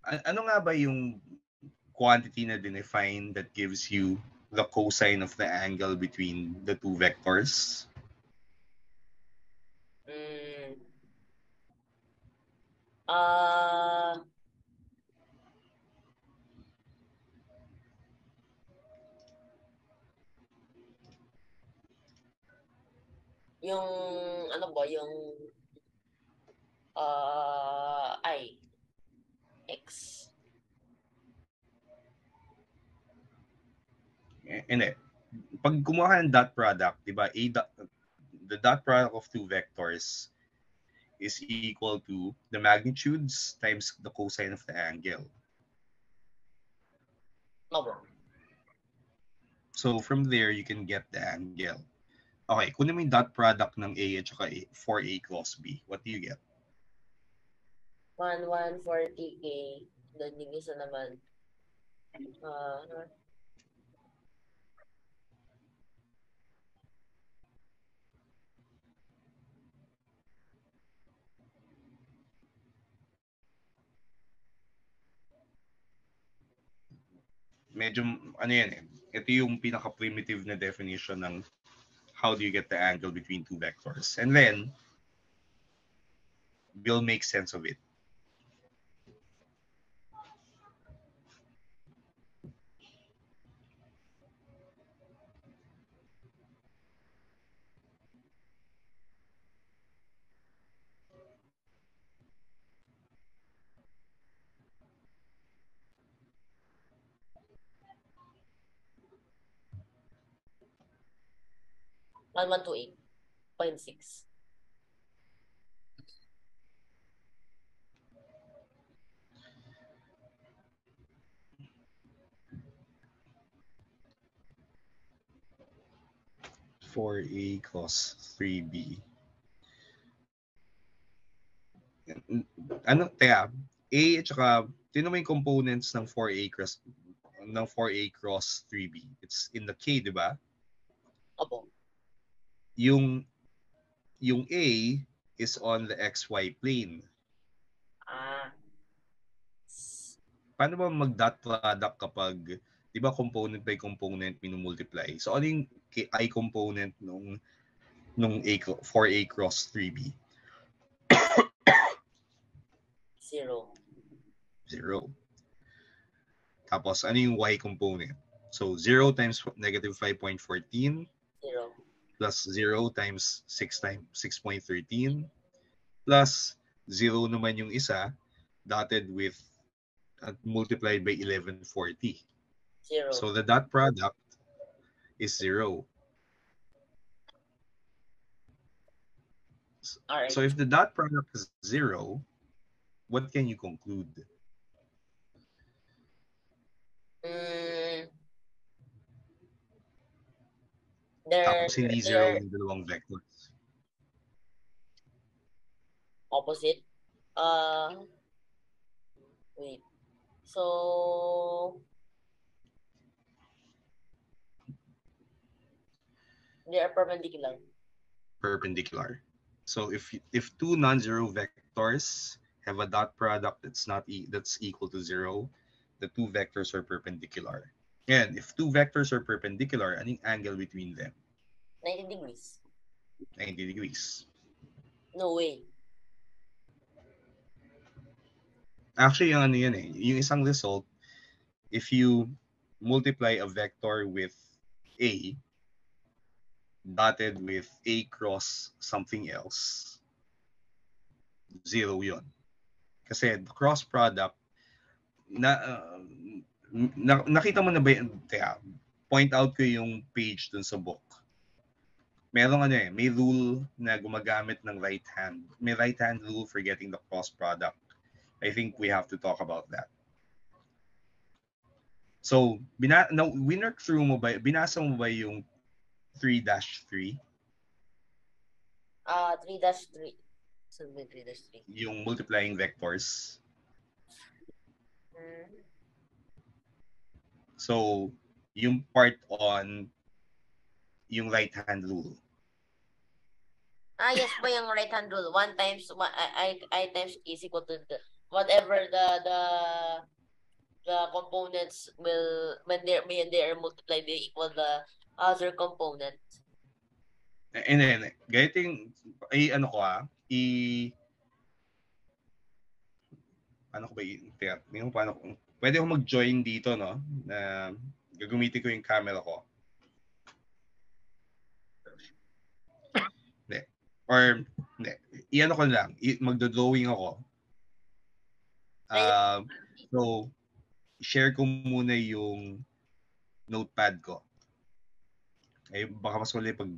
Ano nga ba yung quantity na define that gives you the cosine of the angle between the two vectors? Yung, ano ba, yung, I, X. Hindi. Pag kumuha ka ng dot product, di ba, the dot product of two vectors is equal to the magnitudes times the cosine of the angle. No, So from there, you can get the angle. Okay, kunin mo yung dot product ng A at saka 4A cross B. What do you get? 140K. Doon yung isa naman. Medyo, ano yan eh. Ito yung pinaka-primitive na definition ng how do you get the angle between two vectors. And then, we'll make sense of it. One, 128.6. For A cross 3B. Ano, teka, A at saka, tino mo yung components ng 4A cross 3B. It's in the K, di ba? Opo. Yung A is on the XY plane. Paano ba mag-dot product kapag, di ba, component by component minumultiply? So, ano yung I component nung 4A cross 3B? 0. Tapos, ano yung Y component? So, 0 times negative 5.14 plus 0 times 6.13 plus 0 naman yung isa dotted with multiplied by 1140. 0. So, the dot product is 0. Alright. So, if the dot product is 0, what can you conclude? Tapos hindi 0 yung dalawang vectors. Opposite? Wait. So, they are perpendicular. Perpendicular. So if two non-zero vectors have a dot product that's equal to 0, the two vectors are perpendicular. And if two vectors are perpendicular, anong angle between them? 90 degrees. 90 degrees. No way. Actually, yung ano yan eh. Yung isang result, if you multiply a vector with A dotted with A cross something else, 0 yun. Kasi the cross product, nakita mo na ba yun? Kaya, point out ko yung page dun sa book. Merong ano eh, may rule na gumagamit ng right hand. May right hand rule for getting the cross product. I think we have to talk about that. So, winner through mo ba, binasa mo ba yung 3-3? 3-3. So, 3-3. Yung multiplying vectors. So, yung part on yung right hand rule. Yes po yung right hand rule. 1 times I times is equal to whatever the components will, when they are multiplied, they equal the other component. And then, getting, paano ko pwede ko mag-join dito, no? Na gagamitin ko yung camera ko. Hindi. Or, hindi. Iano ko lang. Magdo-drawing ako. So, share ko muna yung notepad ko. Eh, baka mas mali pag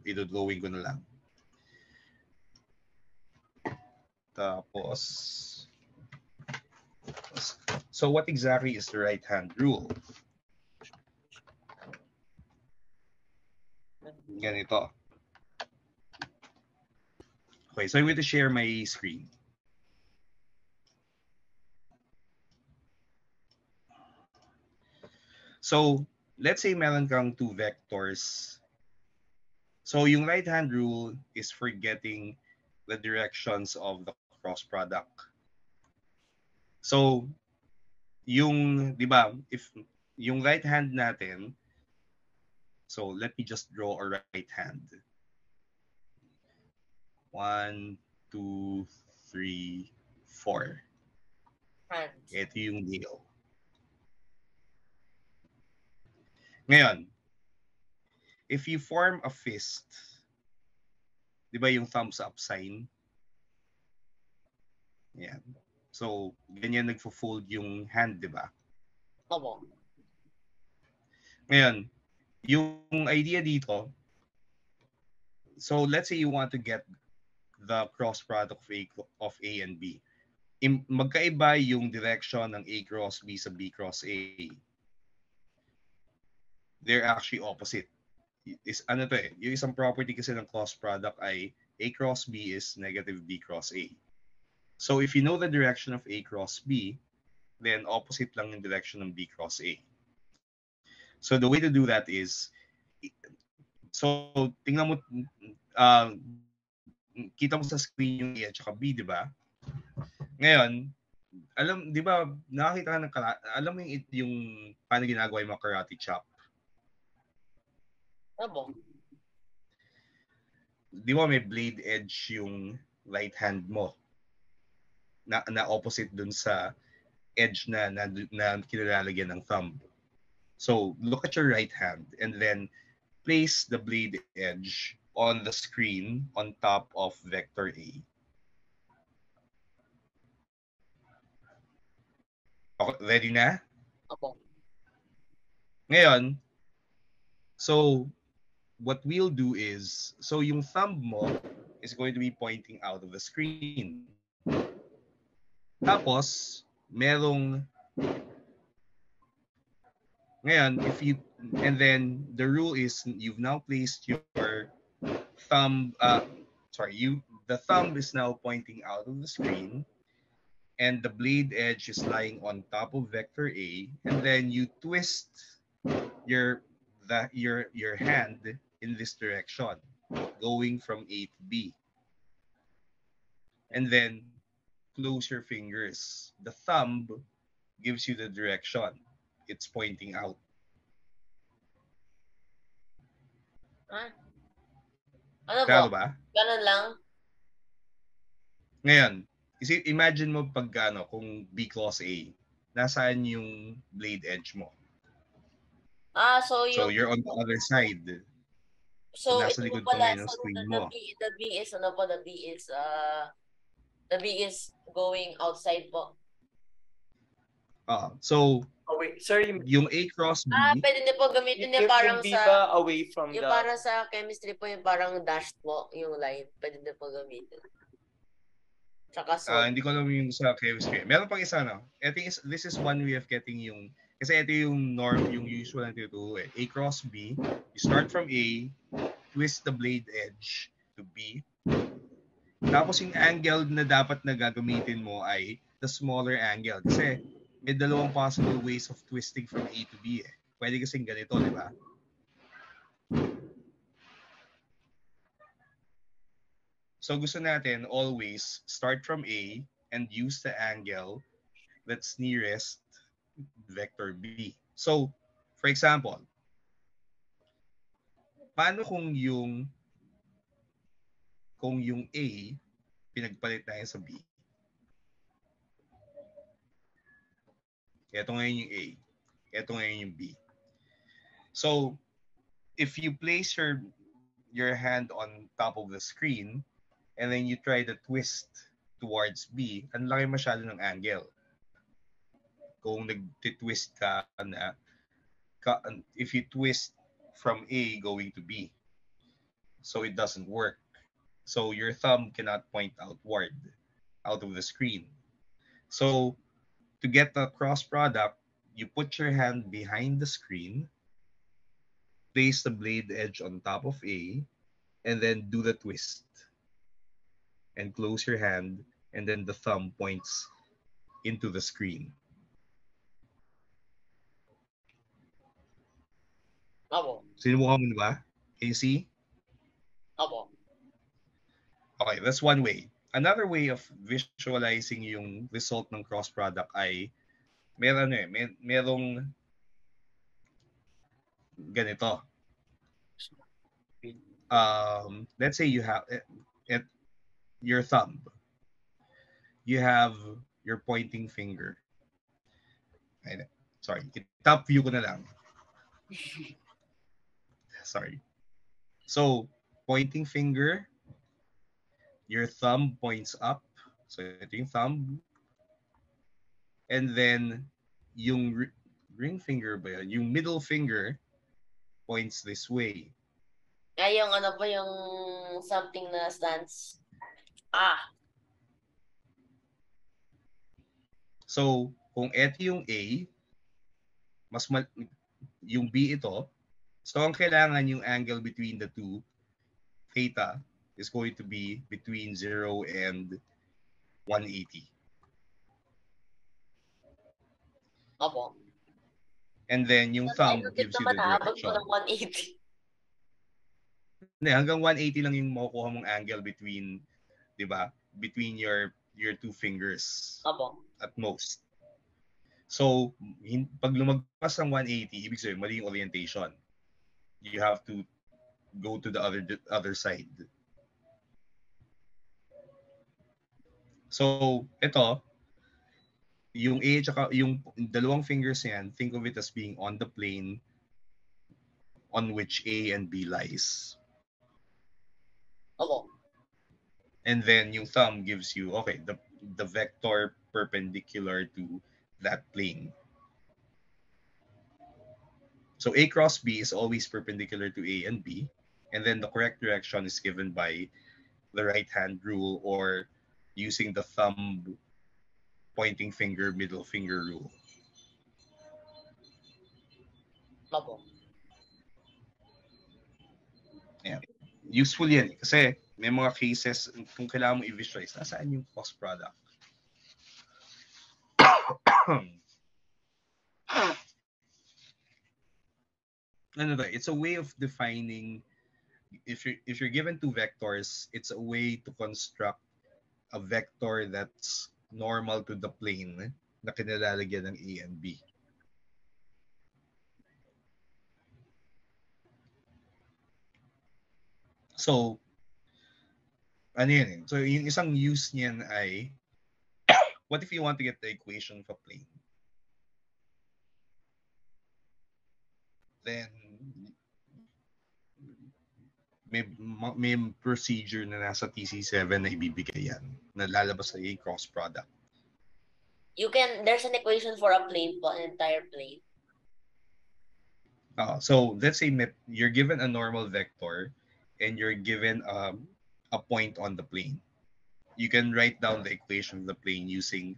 i-drawing ko na lang. Tapos, so what exactly is the right-hand rule? Ganito. Okay, so I'm going to share my screen. So, let's say meron kang two vectors. So, yung right-hand rule is for getting the directions of the cross product. So, yung, di ba, if yung right hand natin, so let me just draw a right hand. 1, 2, 3, 4. Hands. Ito yung deal. Ngayon, if you form a fist, di ba yung thumbs up sign? Yan. So, ganyan nagfo-fold yung hand, di ba? Opo. Ngayon, yung idea dito, so let's say you want to get the cross product of A and B. Magkaiba yung direction ng A cross B sa B cross A. They're actually opposite. Ano to eh, yung isang property kasi ng cross product ay A cross B is negative B cross A. So if you know the direction of A cross B, then opposite lang yung direction ng B cross A. So the way to do that is, so tingnan mo, kita mo sa screen yung A at saka B, di ba? Ngayon, di ba, nakakita ka ng alam mo yung paano ginagawa yung mga karate chop? Opo. Di ba may blade edge yung right hand mo? Na opposite dun sa edge na kinalalagyan ng thumb. So, look at your right hand and then place the blade edge on the screen on top of vector A. Okay, ready na? Opo. Ngayon, so what we'll do is, so yung thumb mo is going to be pointing out of the screen. Tapos, merong, ngayon, and then the rule is you've now placed your thumb, the thumb is now pointing out of the screen and the blade edge is lying on top of vector A, and then you twist your hand in this direction, going from A to B. And then close your fingers. The thumb gives you the direction. It's pointing out. Ano Klaro po? ba? Ganun lang? Ngayon, imagine mo pag kung B cross A, nasaan yung blade edge mo? So you're on the other side. So nasa ito likod po pala, pa ngayon ng so screen the mo. B is ano po, the B is going outside po. So wait, sorry. yung A cross B, Pwede niyo po gamitin niya Yung parang B sa, ba away from yung the... para sa chemistry po, yung parang dashed po, yung line. Pwede niyo po gamitin. Tsaka hindi ko alam yung sa chemistry. Meron pang isa, no? This is one way of getting yung, kasi ito yung norm, yung usual na tinuturo eh. A cross B, you start from A, twist the blade edge to B. Tapos yung angle na dapat na gagamitin mo ay the smaller angle. Kasi may dalawang possible ways of twisting from A to B eh. Pwede kasing ganito, di ba? So gusto natin always start from A and use the angle that's nearest vector B. So, for example, paano kung yung A pinagpalit natin sa B? Ito ngayon yung A. Ito ngayon yung B. So, if you place your hand on top of the screen and then you try to twist towards B, ang laki masyado ng angle. Kung nag-twist ka na, if you twist from A going to B, so it doesn't work. So your thumb cannot point outward, out of the screen. So to get the cross product, you put your hand behind the screen, place the blade edge on top of A, and then do the twist. And close your hand, and then the thumb points into the screen. Opo. Sinubukan mo na ba? Can you see? Opo. Okay, that's one way. Another way of visualizing yung result ng cross product ay merong ganito. Let's say you have at your thumb. You have your pointing finger. Sorry, top view ko na lang. Sorry. So, pointing finger, your thumb points up. So, ito yung thumb. And then, yung ring finger ba yun? Yung middle finger points this way. Ay, yung ano po yung something na stance. So, kung ito yung A, yung B ito, so ang kailangan yung angle between the two, theta, is going to be between 0 and 180. Opo. And then yung thumb gives you the direction. Ng 180. Hindi, hanggang 180 lang yung makukuha mong angle between, di ba? Between your two fingers. Opo. At most. So, pag lumagpas ng 180, ibig sabihin, mali yung orientation. You have to go to the other side. So, ito, yung A tsaka yung dalawang fingers niyan, think of it as being on the plane on which A and B lies. Opo. And then yung thumb gives you, okay, the vector perpendicular to that plane. So A cross B is always perpendicular to A and B, and then the correct direction is given by the right hand rule or using the thumb, pointing finger, middle finger rule. Opo. Yeah. Useful yan kasi may mga cases kung kailangan mo i-visualize, nasaan yung cross product? It's a way of defining, if you're given two vectors, it's a way to construct a vector that's normal to the plane na kinalalagyan ng A and B. So, ano yun eh? So, yung isang use niyan ay, what if you want to get the equation of a plane? Then, may procedure na nasa TC7 na ibibigay yan, na lalabas sa cross product. There's an equation for a plane po, an entire plane. So, let's say you're given a normal vector and you're given a point on the plane. You can write down the equation of the plane using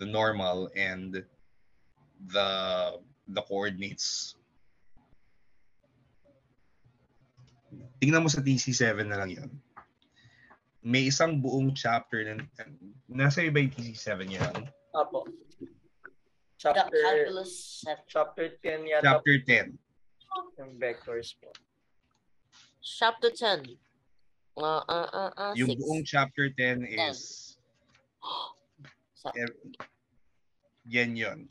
the normal and the coordinates. Tingnan mo sa TC7 na lang yun. May isang buong chapter na nasa iba yung TC7 yan. Opo. Calculus. Chapter 10 yata. Chapter 10. Yung vectors po. Chapter 10. Yung 6. buong chapter 10 is yan yun.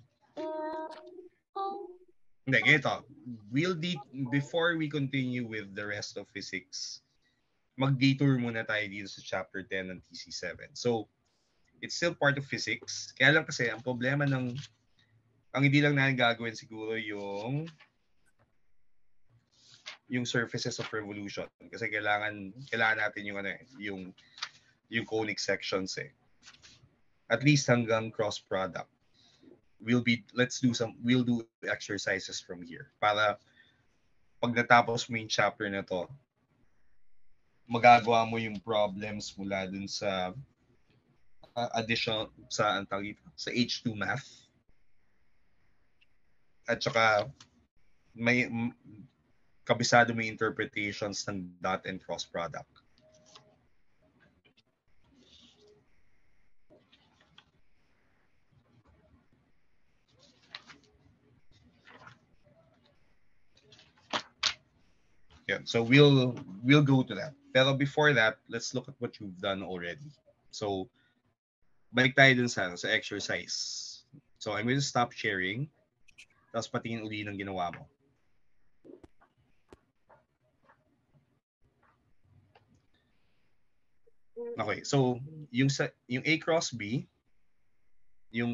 Hindi, ganito. Before we continue with the rest of physics, mag-detour muna tayo dito sa chapter 10 ng TC7. So, it's still part of physics. Kaya lang kasi, ang problema ang hindi lang natin gagawin siguro yung yung surfaces of revolution kasi kailangan natin yung yung conic sections eh. At least hanggang cross product. We'll do exercises from here para pag natapos mo yung chapter na to, magagawa mo yung problems mula dun sa addition sa H2 math. At saka may kabisado mo yung interpretations ng dot and cross product. Yeah, so we'll go to that. Pero before that, let's look at what you've done already. So, balik tayo dun sa exercise. So, I'm going to stop sharing. Tapos patingin uli ng ginawa mo. Okay, so yung A cross B,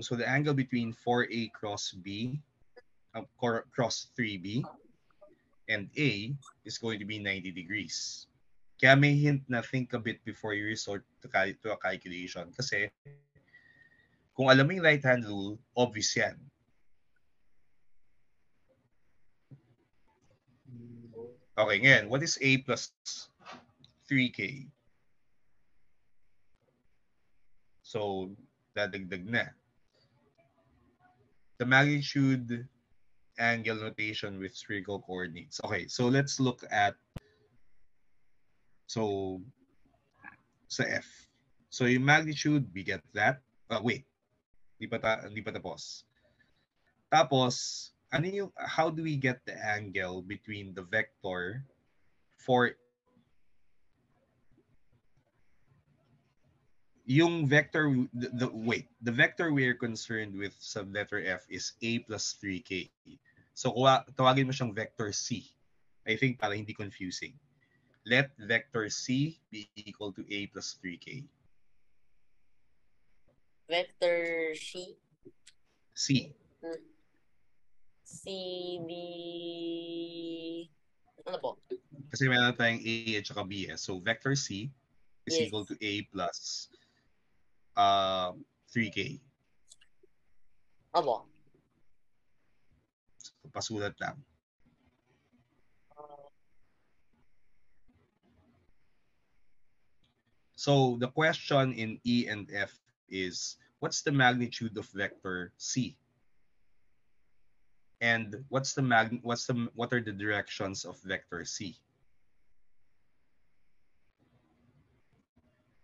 so the angle between 4A cross B, cross 3B, and A is going to be 90 degrees. Kaya may hint na think a bit before you resort to a calculation. Kasi kung alam mo yung right-hand rule, obvious yan. Okay, ngayon, what is A plus 3K? So, dadagdag na. The magnitude angle notation with spherical coordinates. Okay, so let's look at sa F. So yung magnitude, we get that. Wait, hindi pa tapos. Tapos, how do we get the angle between the vector for yung vector, the vector we're concerned with sa letter F is A plus 3K. So, tawagin mo siyang vector C. I think para hindi confusing. Let vector C be equal to A plus 3K. Vector C? C. C, D... Ano po? Kasi meron tayong A at saka B. So, vector C is equal to A plus 3K. Opo. So, pasulat lang. So the question in E and F is, what's the magnitude of vector C? And what are the directions of vector C?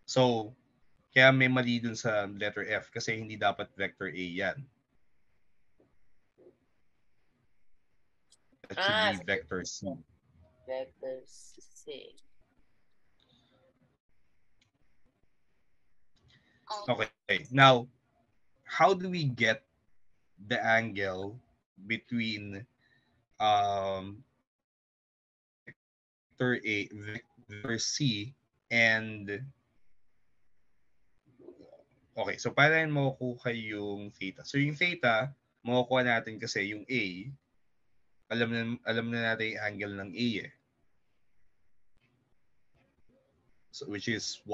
So, kaya may mali dun sa letter F kasi hindi dapat vector A yan. That should be vector C. Vector C. Okay, now, how do we get the angle between vector A, vector C, and okay, so para yan makukuha yung theta. So yung theta, makukuha natin kasi yung A, alam na natin yung angle ng A eh. So, which is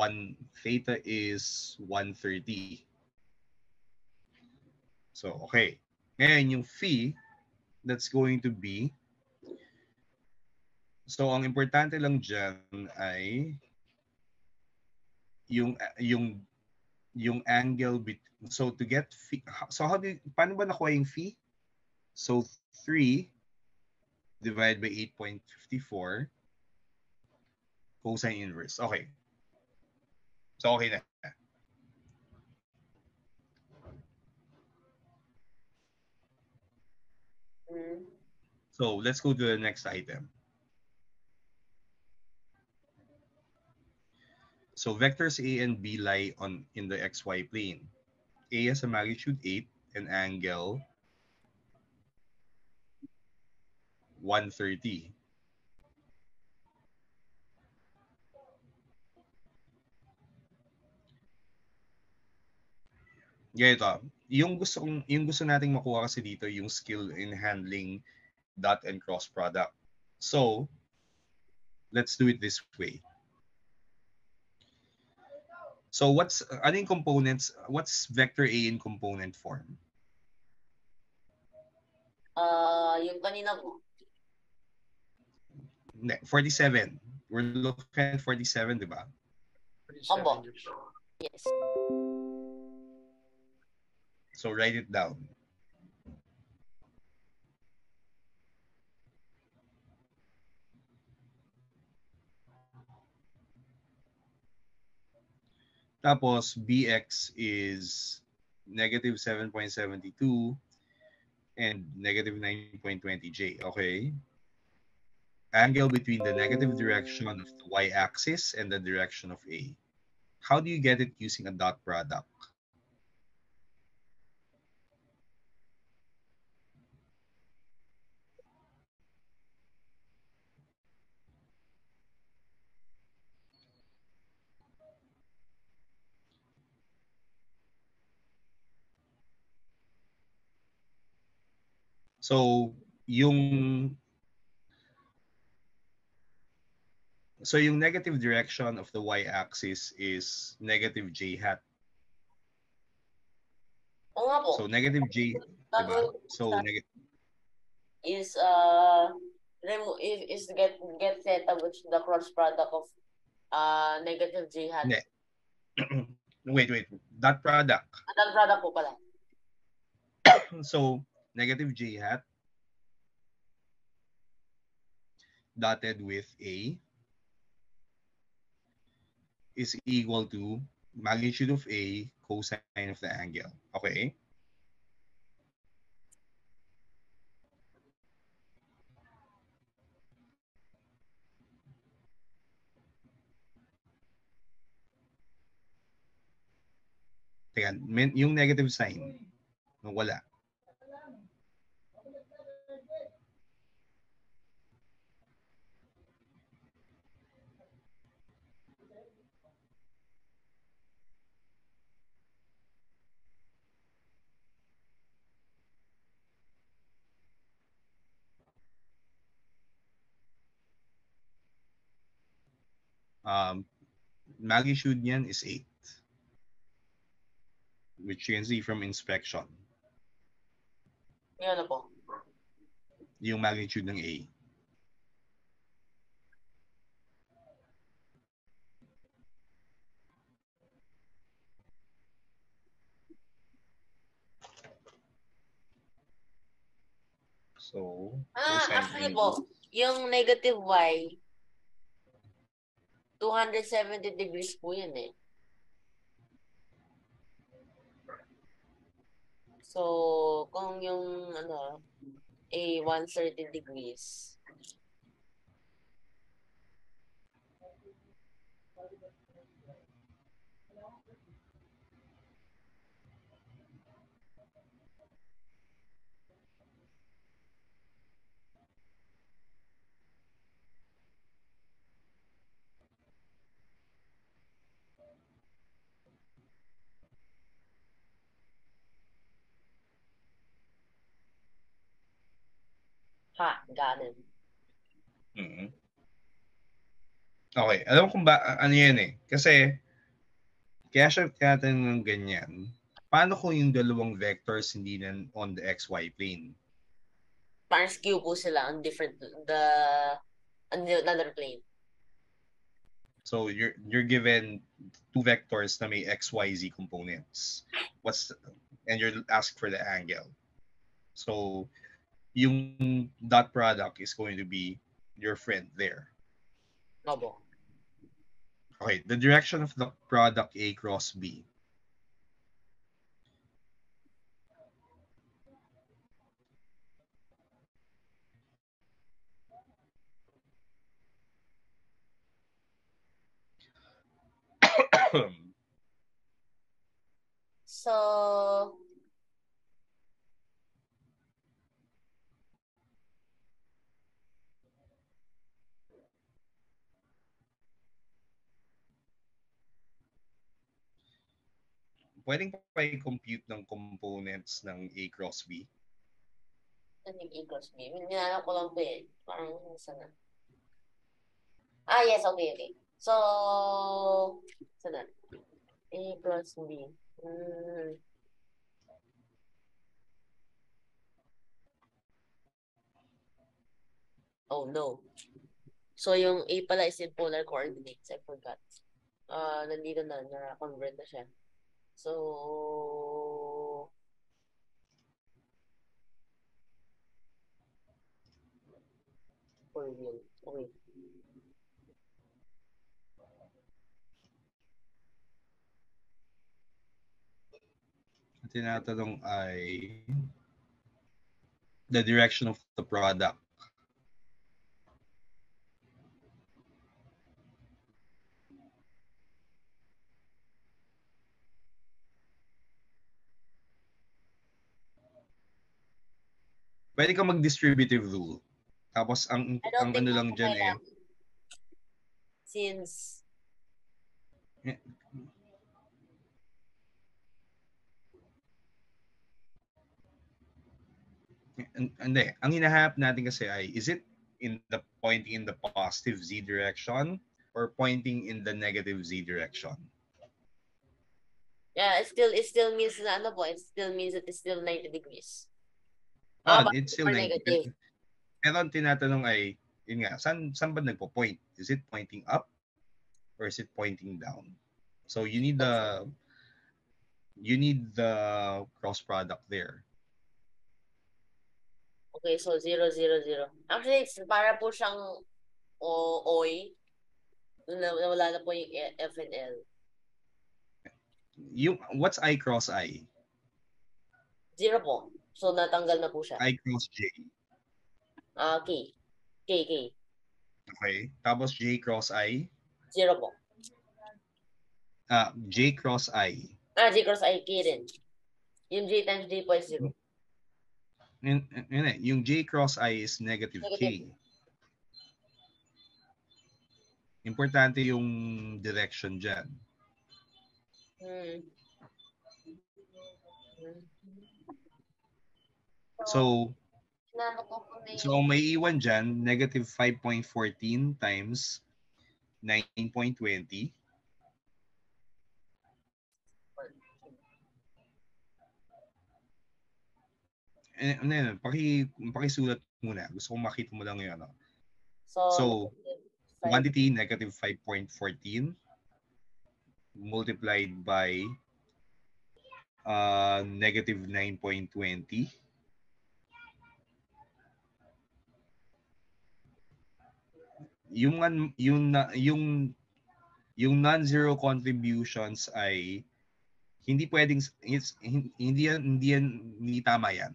theta is 130. So, okay. Ngayon, yung phi, that's going to be, so ang importante lang dyan ay yung angle, so to get phi, so paano ba nakuha yung phi? So, 3 divided by 8.54 cosine inverse. Okay. So, okay na. So, let's go to the next item. So, vectors A and B lie in the xy plane. A has a magnitude 8 and angle 130. Ganito, yung gusto nating makuha kasi dito yung skill in handling dot and cross product. So, let's do it this way. So ano yung components? What's vector A in component form? Yung kanina po. 47. We're looking at 47, di ba? Opo. Yes. So write it down. Tapos bx is negative 7.72 and negative 9.20j. Okay? Angle between the negative direction of the y-axis and the direction of A. How do you get it using a dot product? So, yung negative direction of the y-axis is negative j hat. Oo nga po. So negative j, diba? So is get theta, which is the cross product of negative j hat. wait. Dot product. Dot product po pala. So negative j hat dotted with A is equal to magnitude of A cosine of the angle. Okay? Teka, yung negative sign, wala. Magnitude niyan is 8, which you can see from inspection. Yan na po. Yung magnitude ng A. So, actually po, yung negative y, 270 degrees po yun eh. So, kung yung A 130 degrees. Ha, ganun. Mm-hmm. Okay, alam kung ba ano yan eh. Kasi kaya siya tinatanong ng ganyan. Paano kung yung dalawang vectors hindi na on the xy plane? Parang skew po sila on another plane. So you're given two vectors na may xyz components. And you're asked for the angle. So yung dot product is going to be your friend there. Opo. Okay, the direction of the product A cross B. So, pwedeng pa i-compute ng components ng A cross B? ano yung A cross B? Nilalak ko lang po eh. Parang sana. Yes, okay. So, saan na? A plus B. Oh, no. So, yung A pala is in polar coordinates. I forgot. Nandito na-convert na siya. So, for real. Okay. Ang tinatanong ay the direction of the product. Pwede ka mag-distributive rule. Tapos ang I don't think ano lang natin dyan kailangan. Since, hindi. Ang hinahanap natin kasi ay, is it pointing in the positive Z direction or pointing in the negative Z direction? yeah, it still means na ano po, it still means that it's still 90 degrees. It's still Or 90. negative. Pero ang tinatanong ay, yun nga, saan ba nagpo-point? Is it pointing up or is it pointing down? So you need the cross product there. Okay, so 0, 0, 0. Actually, it's para po siyang OY. Wala na po yung F and L. What's I cross I? 0 po. So, natanggal na po siya. I cross J. K. K. Okay. Tapos J cross I? 0 po. J cross I. J cross I, K rin. Yung J times J po is 0. Yung J cross I is negative K. Importante yung direction dyan. So may iwan dyan, negative 5.14 times 9.20. Pakisulat muna. Gusto kong makita mo lang yun. So quantity, negative 5.14 multiplied by negative 9.20. Yung non-zero contributions ay hindi pwedeng hindi tama yan.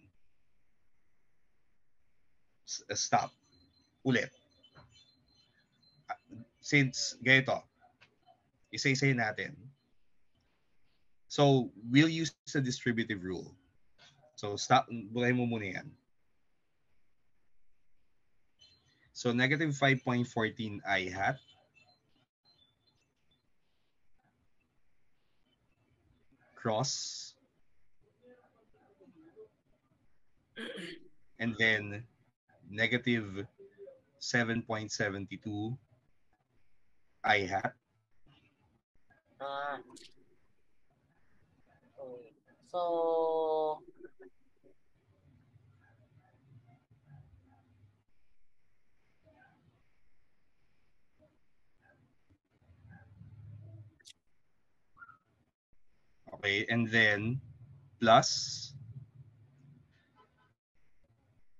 Stop. Ulit. Since ganito, isa-isayin natin. So, we'll use the distributive rule. So, stop. Bukayin mo muna yan. So, negative 5.14 I hat cross and then negative 7.72 I hat. So, okay, and then plus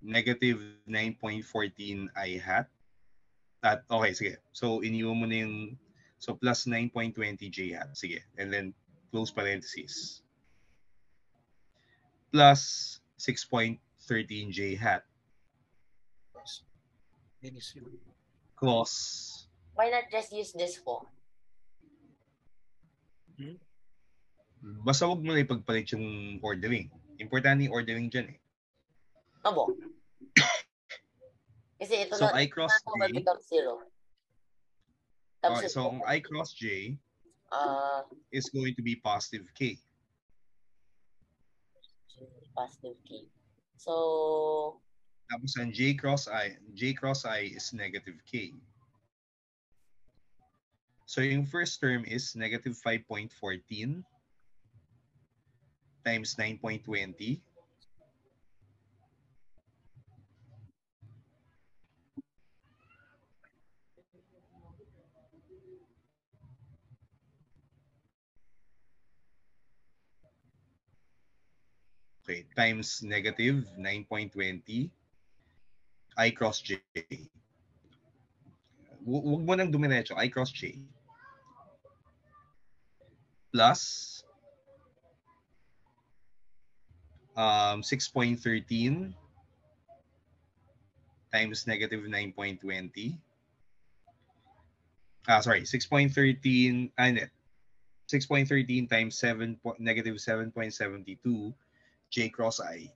negative 9.14 I hat. Okay, sige. So, iniwan mo na yung, so plus 9.20 J hat. Sige. And then, close parenthesis. Plus 6.13 J hat. Cross. Why not just use this po? Basta wag mo na ipagpalit yung ordering. Importante yung ordering dyan eh. Abo. Kasi ito so, na, I cross J. become 0. Okay, so, ang I cross J is going to be positive K. Positive K. So, tapos ang J cross I is negative K. So yung first term is negative 5.14 times 9.20. Okay, times negative 9.20 I cross J. Huwag mo nang dumiretso, I cross J. Plus 6.13 times negative 9.20. Sorry, 6.13, hindi. 6.13 times negative 7.72 J cross I.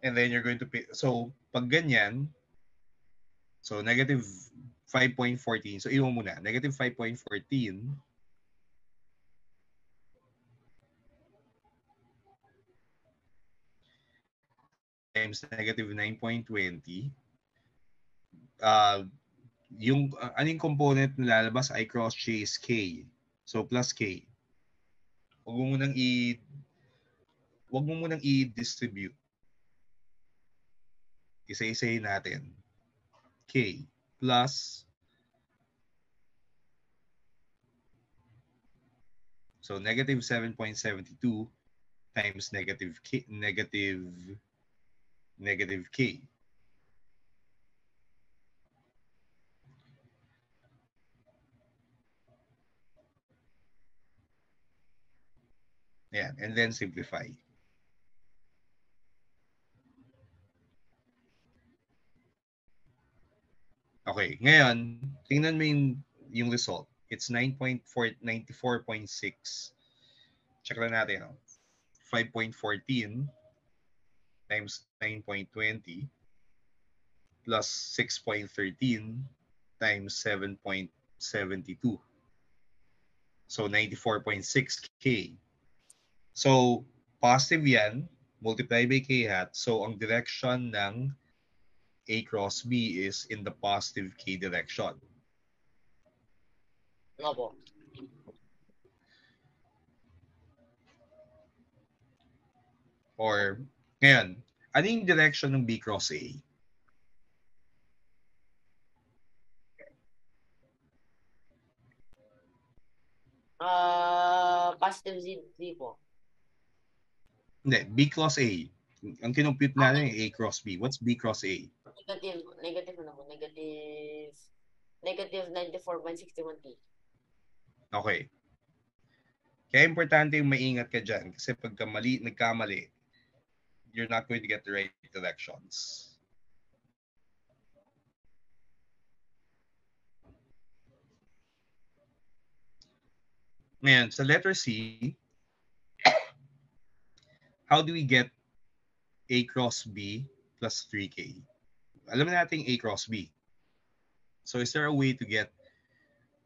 And then you're going to pay, so pag ganyan, so negative 5.14, so iwan mo na, negative 5.14 times negative 9.20, yung anong component na lalabas, I cross J is K. So plus K. Huwag mo munang i-distribute. Isa-isahin natin. K plus, so negative 7.72 times negative K. Ayan, and then simplify. Okay, ngayon, tingnan mo yung result. It's 94.6. Check lang natin. 5.14 times 9.20 plus 6.13 times 7.72. So 94.6K. So positive yan, multiply by K hat. So ang direction ng A cross B is in the positive K direction. Opo. Or, ngayon, ano yung direction ng B cross A? Positive Z po. Hindi, B cross A. Ang kinompute natin yung A cross B. What's B cross A? Negative na po. Negative 94.61 T. Okay. Kaya importante yung maingat ka dyan. Kasi pagka nagkamali, you're not going to get the right directions. Ngayon, sa letter C, how do we get A cross B plus 3K? Alam natin A cross B. So is there a way to get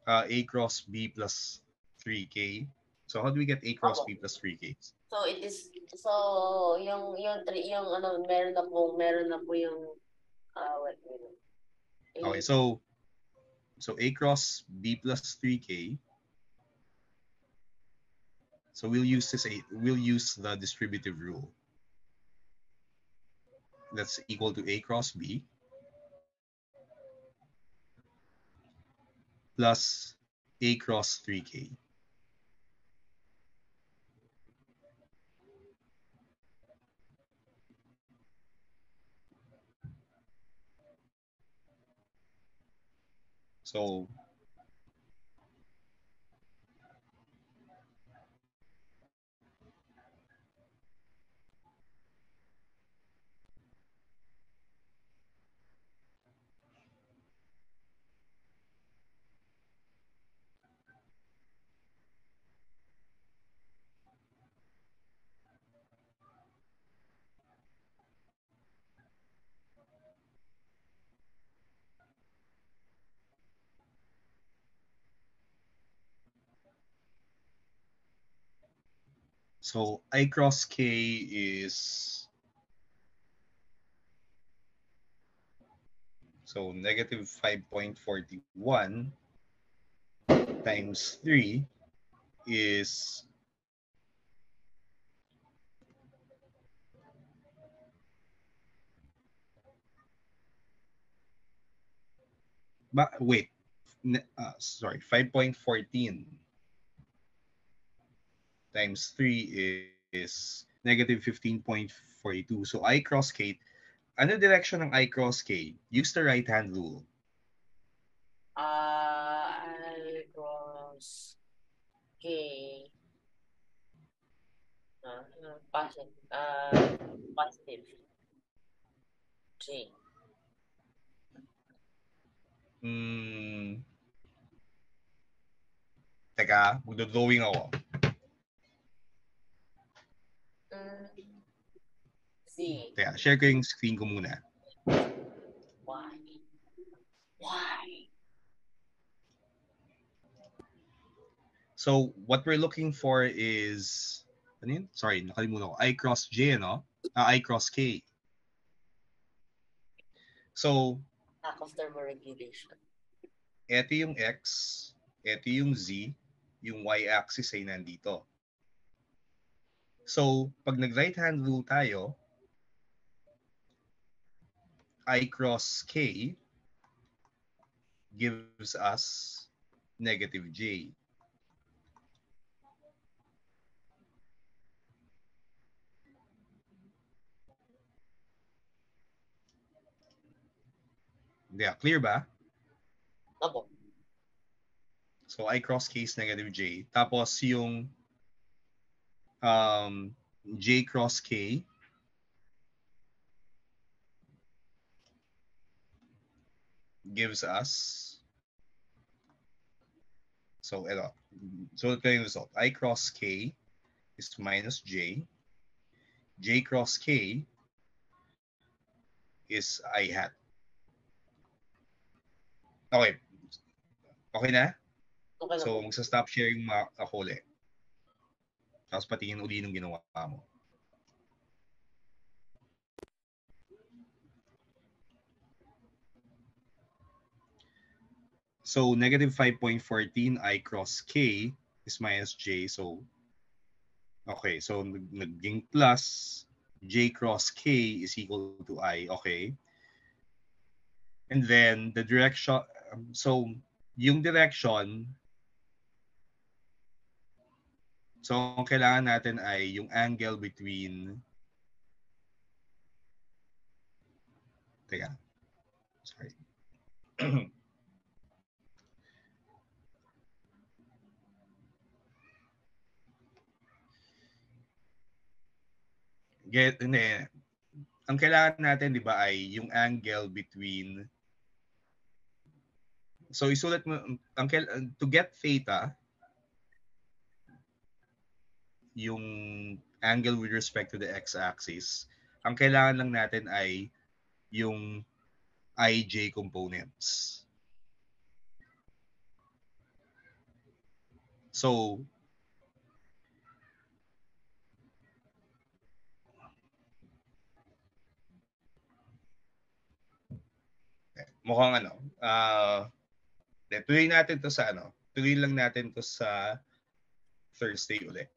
A cross B plus 3K? So how do we get A cross B plus 3K? So it is, so yung ano, meron na po yung wait. Okay, so A cross B plus 3K. So we'll use the distributive rule. That's equal to A cross B plus A cross 3K. So I cross K is, So negative 5.41 times 3 is wait, sorry, 5.14 times 3 is negative 15.42. So I cross K, ano direction ng I cross K? Use the right hand rule. I cross K. Positive. G. Teka, magdodrawing ako. Z. Teka, share ko yung screen ko muna. Y. So, what we're looking for is, ano yun? Sorry, nakalimutan ko. I cross J, no? I cross K. So, lack of thermoregulation. Ito yung X, ito yung Z, yung Y-axis ay nandito. So, pag nag-right hand rule tayo, I cross K gives us negative J. Yeah, clear ba? Opo. So, I cross K is negative J. Tapos yung J cross K gives us, so ito. So, ito yung result. I cross K is minus J. J cross K is I hat. Okay. Okay na? Okay na So, po. magsa-stop sharing ako ulit. Tapos patingin uli ng ginawa mo. So, negative 5.14 I cross K is minus J. So, okay. So, naging plus J cross K is equal to I. Okay. And then, the direction, so, yung direction, so, ang kailangan natin ay yung angle between, teka, sorry. Ang kailangan natin, di ba, ay yung angle between, so isulat mo, to get theta, yung angle with respect to the x-axis, ang kailangan lang natin ay yung ij components. So, mukhang tuloy natin to sa tuloy lang natin to sa Thursday ulit.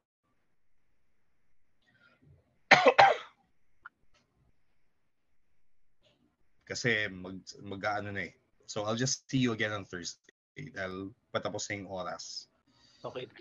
Kasi mag-ano na eh. So I'll just see you again on Thursday dahil patapos na yung oras. Okay po.